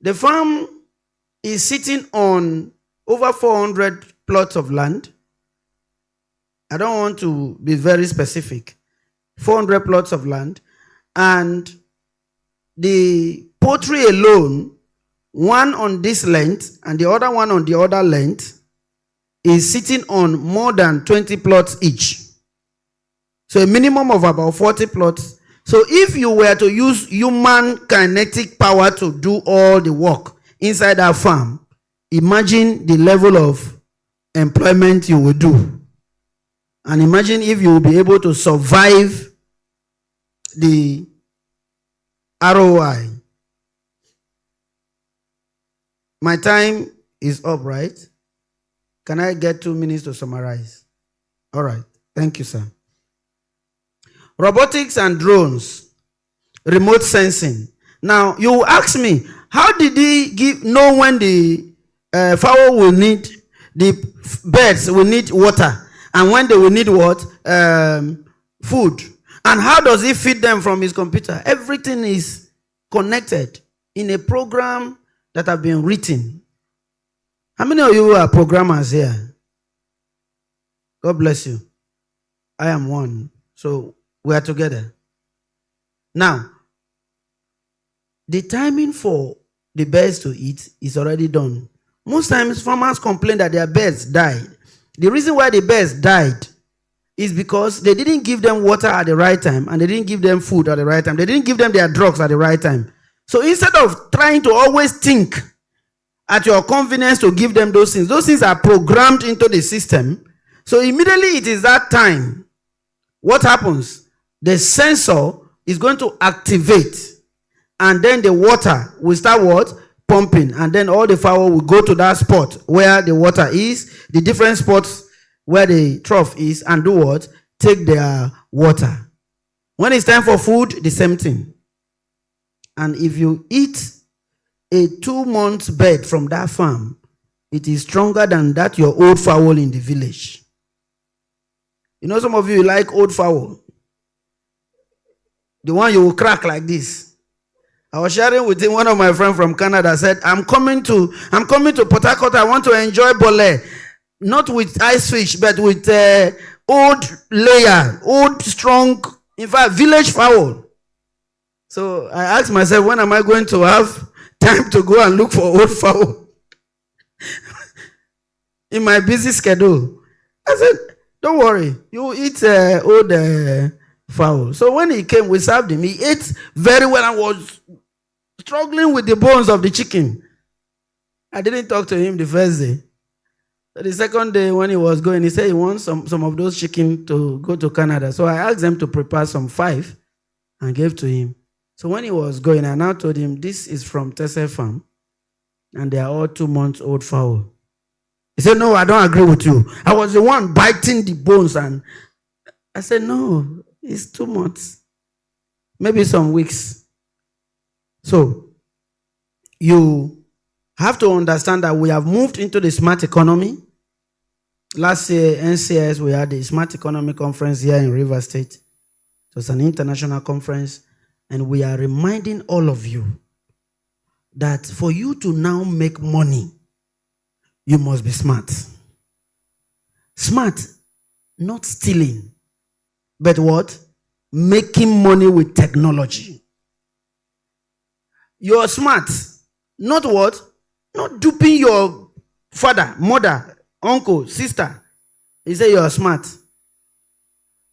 The farm is sitting on over 400 plots of land. I don't want to be very specific. 400 plots of land. And the poultry alone, one on this length and the other one on the other length, is sitting on more than 20 plots each. So a minimum of about 40 plots. So if you were to use human kinetic power to do all the work inside that farm, imagine the level of employment you will do. And imagine if you will be able to survive the ROI. My time is up, right? Can I get 2 minutes to summarize? All right. Thank you, sir. Robotics and drones, remote sensing. Now, you will ask me, how did he know when the fowl will need, the birds will need water, and when they will need what? Food. And how does he feed them from his computer? Everything is connected in a program that have been written. How many of you are programmers here? God bless you. I am one. So we are together. Now, the timing for the birds to eat is already done. Most times farmers complain that their birds died. The reason why the birds died is because they didn't give them water at the right time, and they didn't give them food at the right time. They didn't give them their drugs at the right time. So instead of trying to always think at your convenience to give them those things are programmed into the system. So immediately it is that time. What happens? The sensor is going to activate, and then the water will start what? Pumping, and then all the fowl will go to that spot where the water is, the different spots where the trough is, and do what? Take their water. When it's time for food, the same thing. And if you eat a 2-month bird from that farm, it is stronger than that your old fowl in the village. You know, some of you like old fowl. The one you will crack like this. I was sharing with him, one of my friends from Canada said, I'm coming to Port Harcourt. I want to enjoy bole. Not with ice fish, but with old layer, old, strong, in fact, village fowl. So I asked myself, when am I going to have time to go and look for old fowl? In my busy schedule. I said, don't worry, you eat old fowl. So when he came, we served him. He ate very well and was struggling with the bones of the chicken. I didn't talk to him the first day. The second day when he was going, he said he wants some of those chicken to go to Canada. So I asked them to prepare some 5 and gave to him. So when he was going, I now told him, this is from Tese Farm, and they are all 2 months old fowl. He said, no, I don't agree with you. I was the one biting the bones, and I said, no, it's 2 months, maybe some weeks. So you have to understand that we have moved into the smart economy. Last year, NCS, we had the Smart Economy Conference here in River State. It was an international conference, and we are reminding all of you that for you to now make money, you must be smart. Smart, not stealing, but what? Making money with technology. You are smart, not what? Not duping your father, mother, uncle, sister. He said you are smart.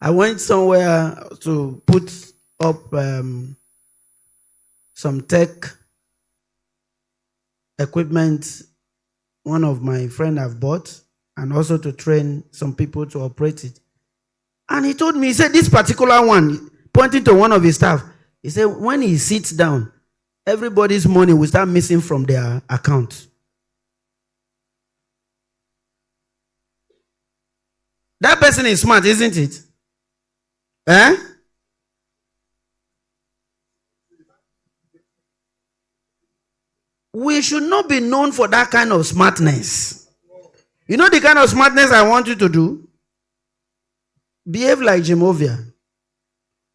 I went somewhere to put up some tech equipment one of my friends have bought, and also to train some people to operate it. And he told me, he said, this particular one, pointing to one of his staff, he said, when he sits down, everybody's money will start missing from their account. That person is smart, isn't it? Eh? We should not be known for that kind of smartness. You know the kind of smartness I want you to do? Behave like Jimovia.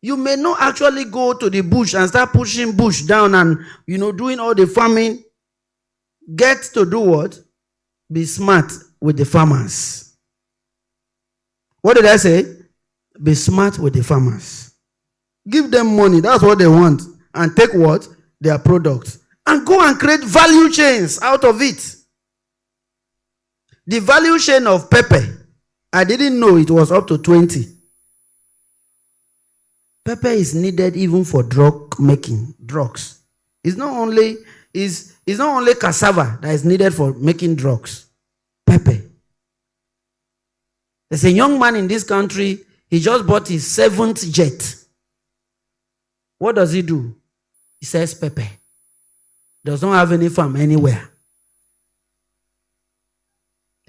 You may not actually go to the bush and start pushing bush down and, doing all the farming. Get to do what? Be smart with the farmers. What did I say? Be smart with the farmers. Give them money. That's what they want. And take what? Their products. And go and create value chains out of it. The value chain of pepper, I didn't know it was up to 20. Pepper is needed even for drug making, drugs. It's not only cassava that is needed for making drugs. Pepper. There's a young man in this country, he just bought his 7th jet. What does he do? He sells pepper. Does not have any farm anywhere.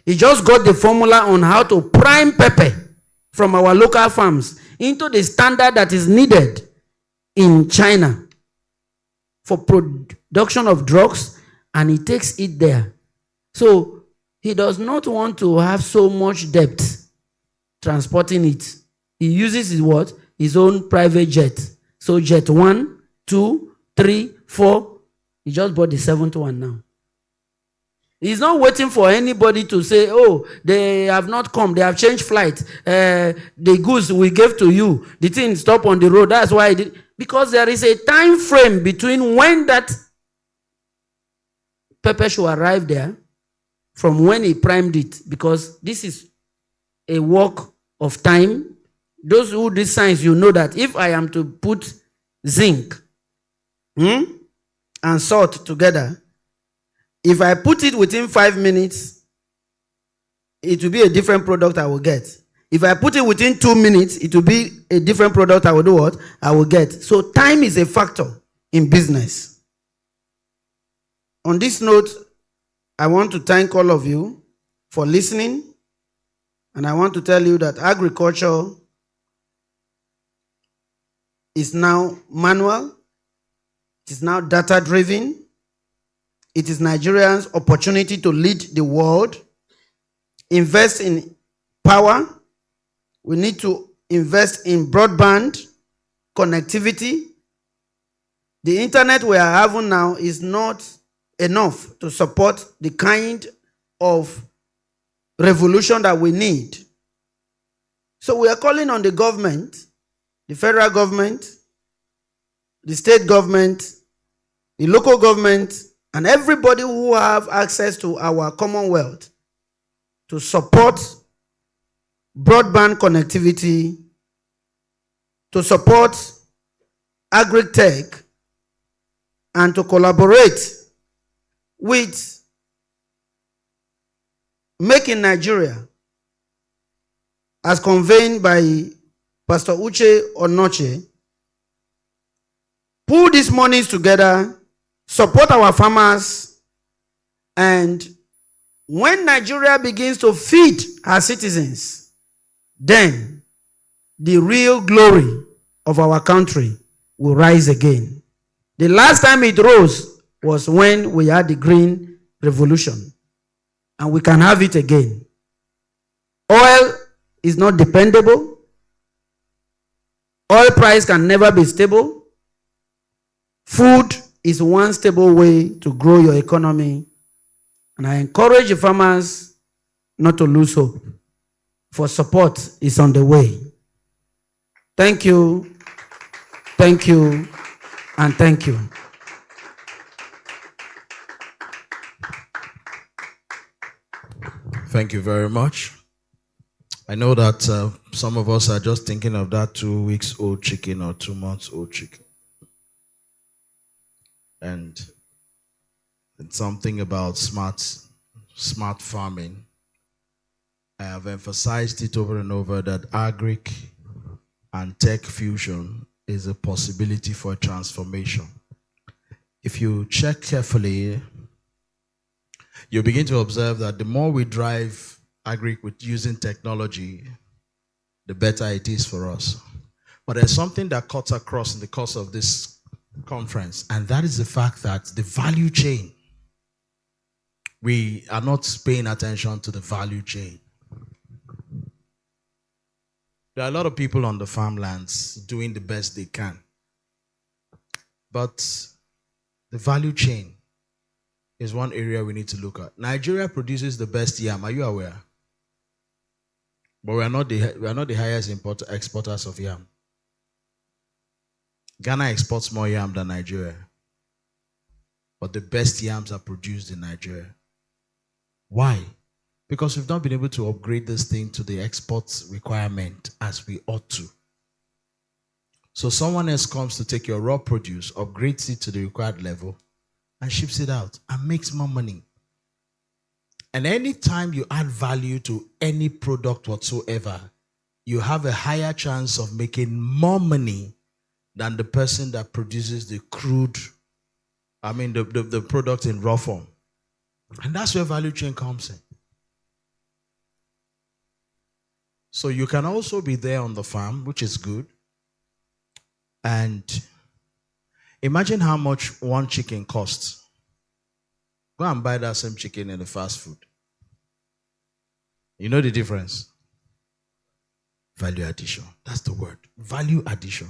He just got the formula on how to prime pepper from our local farms into the standard that is needed in China for production of drugs, and he takes it there. So he does not want to have so much debt transporting it. He uses his what? His own private jet. So jet 1, 2, 3, 4. He just bought the 7th one now. He's not waiting for anybody to say, oh, they have not come. They have changed flight. The goods we gave to you, the thing stopped on the road. That's why I did. Because there is a time frame between when that pepper should arrive there from when he primed it. Because this is a work of time. Those who do science, you know that if I am to put zinc and salt together, if I put it within 5 minutes, it will be a different product I will get. If I put it within 2 minutes, it will be a different product I will do what? I will get. So time is a factor in business. On this note, I want to thank all of you for listening. And I want to tell you that agriculture is now manual. It is now data-driven. It is Nigerians' opportunity to lead the world. Invest in power. We need to invest in broadband connectivity. The internet we are having now is not enough to support the kind of revolution that we need. So we are calling on the government, the federal government, the state government, the local government, and everybody who have access to our commonwealth to support broadband connectivity, to support agri-tech, and to collaborate with Make in Nigeria, as conveyed by Pastor Uche Onoche, pull these monies together, support our farmers, and when Nigeria begins to feed her citizens, then the real glory of our country will rise again. The last time it rose was when we had the Green Revolution, and we can have it again. Oil is not dependable. Oil price can never be stable. Food is one stable way to grow your economy. And I encourage the farmers not to lose hope, for support is on the way. Thank you, and thank you. Thank you very much. I know that some of us are just thinking of that 2 weeks old chicken or 2 months old chicken. And it's something about smart farming. I have emphasized it over and over that agric and tech fusion is a possibility for transformation. If you check carefully, you begin to observe that the more we drive agric with using technology, the better it is for us. But there's something that cuts across in the course of this conference, and that is the fact that the value chain, we are not paying attention to the value chain. There are a lot of people on the farmlands doing the best they can. But the value chain is one area we need to look at. Nigeria produces the best yam. Are you aware? But we are not the highest exporters of yam. Ghana exports more yam than Nigeria. But the best yams are produced in Nigeria. Why? Because we've not been able to upgrade this thing to the export requirement as we ought to. So someone else comes to take your raw produce, upgrades it to the required level, and ships it out and makes more money. And anytime you add value to any product whatsoever, you have a higher chance of making more money than the person that produces the the product in raw form. And that's where value chain comes in. So you can also be there on the farm, which is good. And imagine how much one chicken costs. Go and buy that same chicken in the fast food. You know the difference? Value addition. That's the word. Value addition.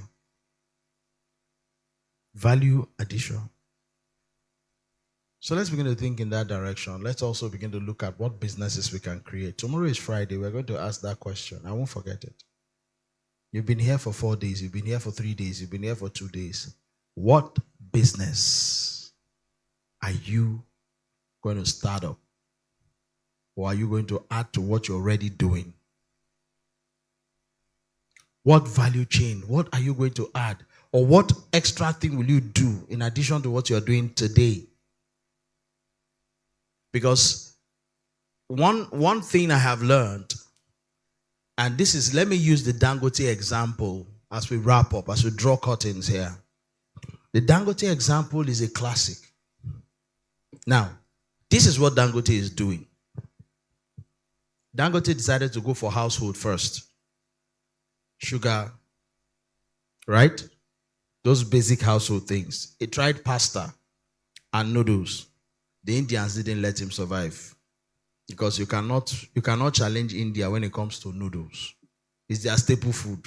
Value addition. So let's begin to think in that direction. Let's also begin to look at what businesses we can create. Tomorrow is Friday. We're going to ask that question. I won't forget it. You've been here for 4 days. You've been here for 3 days. You've been here for 2 days. What business are you going to start up? Or are you going to add to what you're already doing? What value chain? What are you going to add? Or what extra thing will you do in addition to what you're doing today? Because one thing I have learned, and this is, let me use the Dangote example as we wrap up, as we draw curtains here. The Dangote example is a classic. Now, this is what Dangote is doing. Dangote decided to go for household first. Sugar, right? Those basic household things. He tried pasta and noodles. The Indians didn't let him survive. Because you cannot challenge India when it comes to noodles. It's their staple food.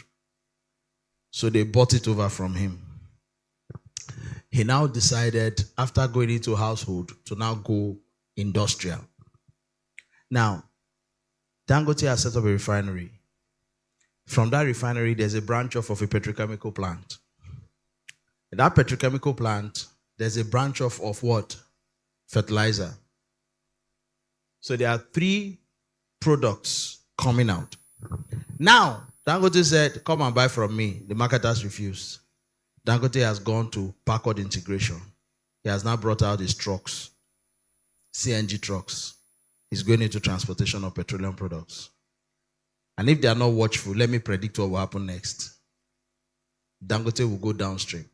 So they bought it over from him. He now decided, after going into household, to now go industrial. Now, Dangote has set up a refinery. From that refinery, there's a branch off of a petrochemical plant. In that petrochemical plant, there's a branch off of what? Fertilizer. So there are 3 products coming out. Now, Dangote said, come and buy from me. The marketers refused. Dangote has gone to backward integration. He has now brought out his trucks, CNG trucks. is going into transportation of petroleum products. And if they are not watchful, let me predict what will happen next. Dangote will go downstream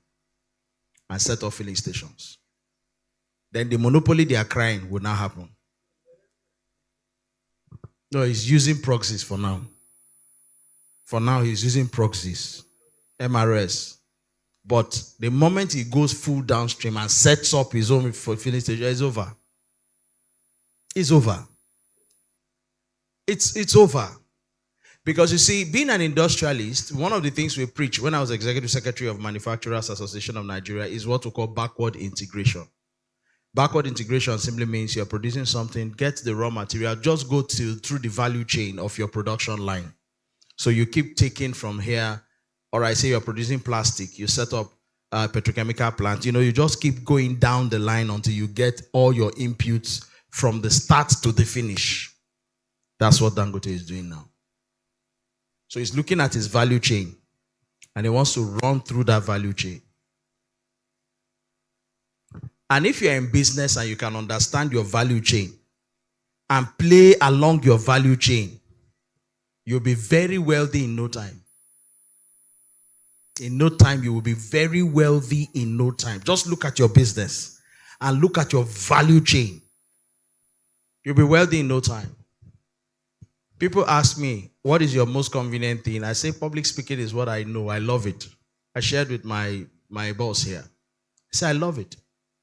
and set up filling stations. Then the monopoly they are crying will now happen. No, he's using proxies for now. For now, he's using proxies, MRS. But the moment he goes full downstream and sets up his own filling station, it's over. It's over. It's over. Because you see, being an industrialist, one of the things we preach when I was Executive Secretary of Manufacturers Association of Nigeria is what we call backward integration. Backward integration simply means you're producing something, get the raw material, just go through the value chain of your production line. So you keep taking from here, or I say you're producing plastic, you set up a petrochemical plant, you just keep going down the line until you get all your inputs from the start to the finish. That's what Dangote is doing now. So he's looking at his value chain and he wants to run through that value chain. And if you're in business and you can understand your value chain and play along your value chain, you'll be very wealthy in no time. In no time, you will be very wealthy in no time. Just look at your business and look at your value chain. You'll be wealthy in no time. People ask me, what is your most convenient thing? I say public speaking is what I know. I love it. I shared with my boss here. I said, I love it.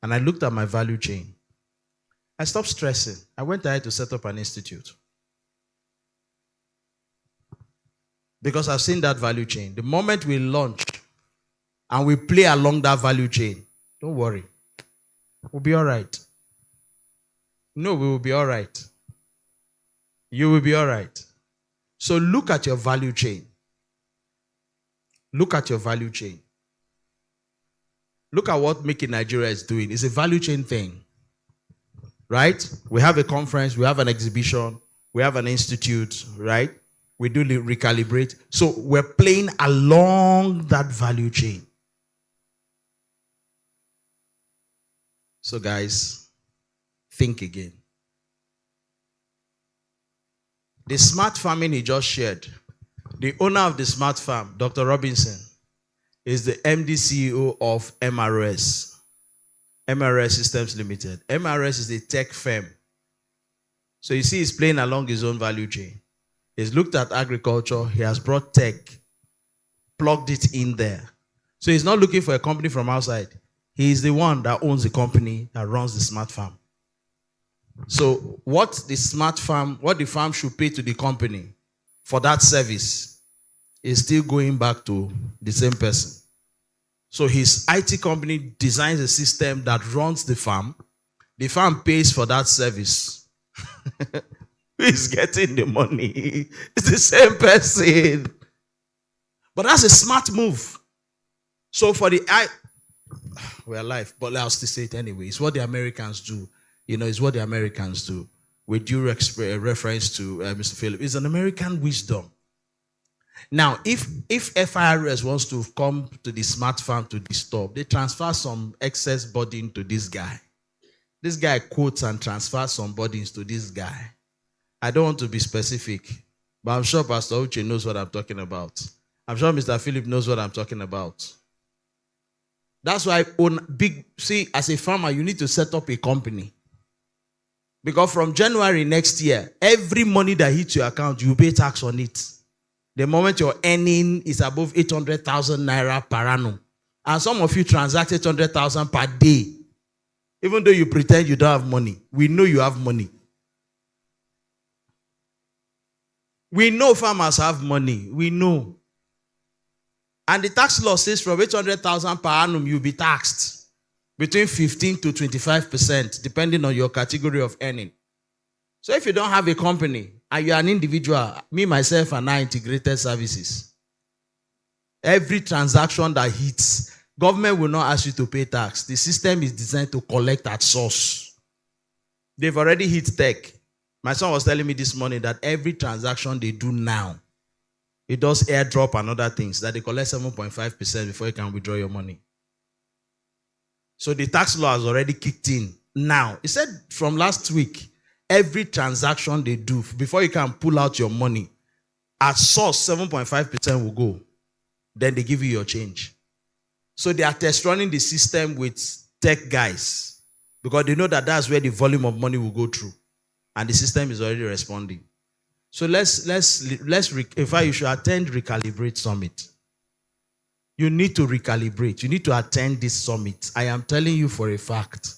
And I looked at my value chain. I stopped stressing. I went ahead to set up an institute. Because I've seen that value chain. The moment we launch and we play along that value chain, don't worry. We'll be all right. No, we will be all right. You will be all right. So look at your value chain. Look at your value chain. Look at what Make in Nigeria is doing. It's a value chain thing. Right? We have a conference, we have an exhibition, we have an institute, right? We do recalibrate. So we're playing along that value chain. So guys, think again. The smart farming he just shared, the owner of the smart farm, Dr. Robinson, is the MD CEO of MRS. MRS Systems Limited. MRS is a tech firm. So you see he's playing along his own value chain. He's looked at agriculture. He has brought tech, plugged it in there. So he's not looking for a company from outside. He is the one that owns the company that runs the smart farm. So what the farm should pay to the company for that service is still going back to the same person. So his IT company designs a system that runs the farm. The farm pays for that service. Who is getting the money? It's the same person. But that's a smart move. So for we're alive, but I'll still say it anyway. It's what the Americans do. It's what the Americans do. With due reference to Mr. Philip. It's an American wisdom. Now, if FIRS wants to come to the smart farm to disturb, they transfer some excess burden to this guy. This guy quotes and transfers some burdens to this guy. I don't want to be specific, but I'm sure Pastor Uche knows what I'm talking about. I'm sure Mr. Philip knows what I'm talking about. That's why as a farmer, you need to set up a company. Because from January next year, every money that hits your account, you pay tax on it. The moment your earning is above 800,000 naira per annum. And some of you transact 800,000 per day. Even though you pretend you don't have money. We know you have money. We know farmers have money. We know. And the tax law says from 800,000 per annum, you'll be taxed. Between 15 to 25%, depending on your category of earning. So if you don't have a company and you're an individual, me, myself, and I integrated services. Every transaction that hits, government will not ask you to pay tax. The system is designed to collect at source. They've already hit tech. My son was telling me this morning that every transaction they do now, it does airdrop and other things, that they collect 7.5% before you can withdraw your money. So the tax law has already kicked in now. He said from last week, Every transaction they do, before you can pull out your money, at source 7.5% will go. Then they give you your change. So they are test running the system with tech guys because they know that that's where the volume of money will go through. And the system is already responding. So in fact, you should attend Recalibrate Summit. You need to recalibrate. You need to attend this summit. I am telling you for a fact.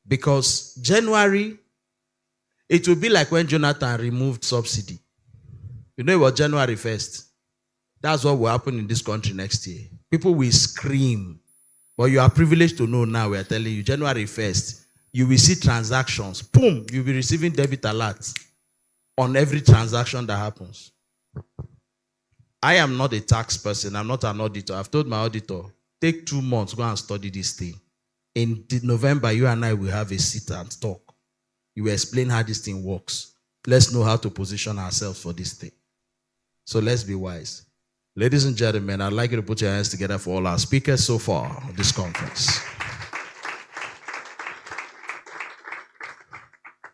Because January, it will be like when Jonathan removed subsidy. You know it was January 1st. That's what will happen in this country next year. People will scream. But you are privileged to know now, we are telling you, January 1st, you will see transactions. Boom, you'll be receiving debit alerts on every transaction that happens. I am not a tax person. I'm not an auditor. I've told my auditor, take 2 months, go and study this thing. In November, you and I will have a sit and talk. You will explain how this thing works. Let's know how to position ourselves for this thing. So let's be wise. Ladies and gentlemen, I'd like you to put your hands together for all our speakers so far on this conference.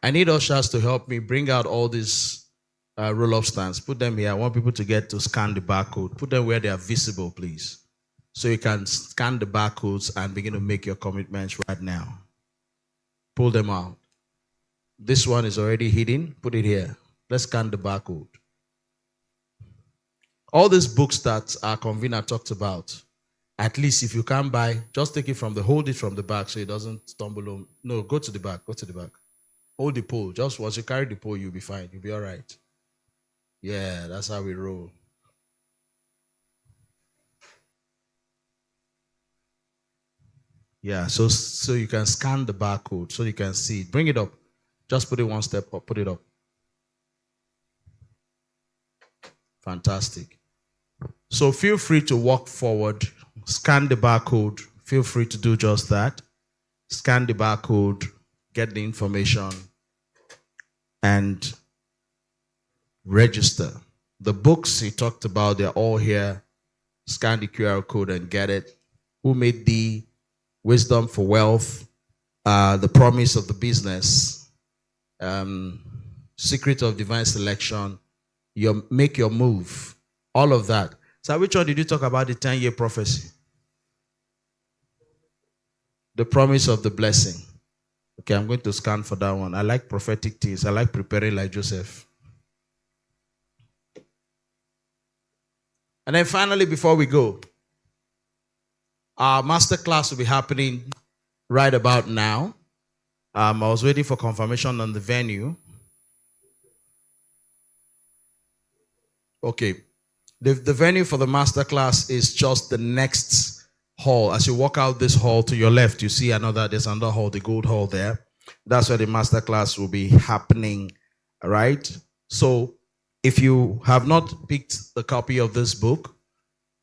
I need ushers to help me bring out all these roll-up stands. Put them here. I want people to get to scan the barcode. Put them where they are visible, please. So you can scan the barcodes and begin to make your commitments right now. Pull them out. This one is already hidden. Put it here. Let's scan the barcode. All these books that our convener talked about, at least if you can't buy, just take it hold it from the back so it doesn't stumble on. No, go to the back. Go to the back. Hold the pole. Just once you carry the pole, you'll be fine. You'll be all right. Yeah, that's how we roll. Yeah, so you can scan the barcode so you can see it. Bring it up. Just put it one step up. Put it up. Fantastic. So feel free to walk forward. Scan the barcode. Feel free to do just that. Scan the barcode. Get the information. And register. The books he talked about, they're all here. Scan the QR code and get it. Who Made Thee? Wisdom for Wealth. The Promise of the Business. Secret of Divine Selection. Make Your Move. All of that. So which one did you talk about, the 10-year prophecy? The Promise of the Blessing. Okay, I'm going to scan for that one. I like prophetic things. I like preparing like Joseph. And then finally, before we go, our master class will be happening right about now. I was waiting for confirmation on the venue. Okay. The venue for the master class is just the next hall. As you walk out this hall to your left, you see there's another hall, the gold hall there. That's where the master class will be happening, right? So if you have not picked the copy of this book,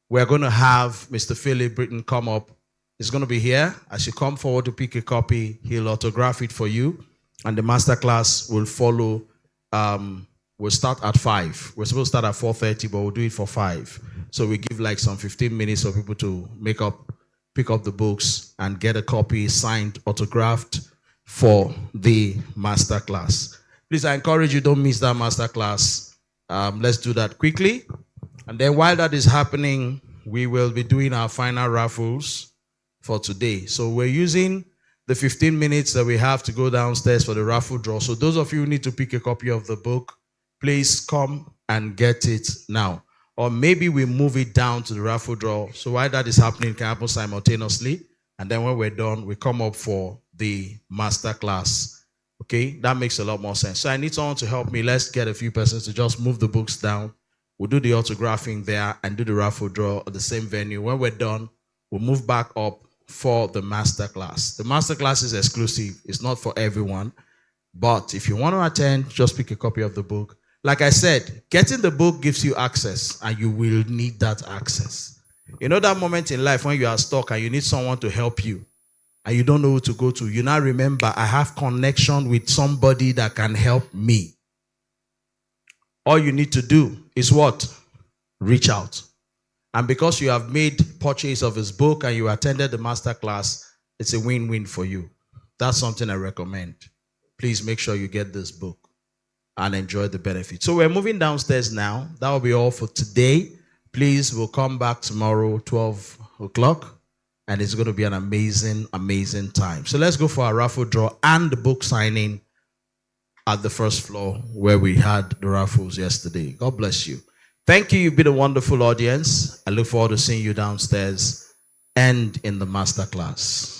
we're going to have Mr. Philip Britton come up. He's going to be here. As you come forward to pick a copy, he'll autograph it for you. And the master class will follow. We'll start at 5. We're supposed to start at 4:30, but we'll do it for 5. So we give like some 15 minutes for people to pick up the books and get a copy signed, autographed for the master class. Please, I encourage you, don't miss that master class. Let's do that quickly. And then while that is happening, we will be doing our final raffles for today. So we're using the 15 minutes that we have to go downstairs for the raffle draw. So those of you who need to pick a copy of the book, please come and get it now. Or maybe we move it down to the raffle draw. So while that is happening, it can happen simultaneously. And then when we're done, we come up for the master class. Okay, that makes a lot more sense. So I need someone to help me. Let's get a few persons to just move the books down. We'll do the autographing there and do the raffle draw at the same venue. When we're done, we'll move back up for the master class. The master class is exclusive. It's not for everyone. But if you want to attend, just pick a copy of the book. Like I said, getting the book gives you access, and you will need that access. You know that moment in life when you are stuck and you need someone to help you, and you don't know who to go to. You now remember, I have connection with somebody that can help me. All you need to do is what? Reach out. And because you have made purchase of his book and you attended the master class, it's a win-win for you. That's something I recommend. please make sure you get this book and enjoy the benefits. So we're moving downstairs now. That will be all for today. Please, we'll come back tomorrow, 12 o'clock, and it's going to be an amazing, amazing time. So let's go for our raffle draw and the book signing at the first floor where we had the raffles yesterday. God bless you. Thank you. You've been a wonderful audience. I look forward to seeing you downstairs and in the master class.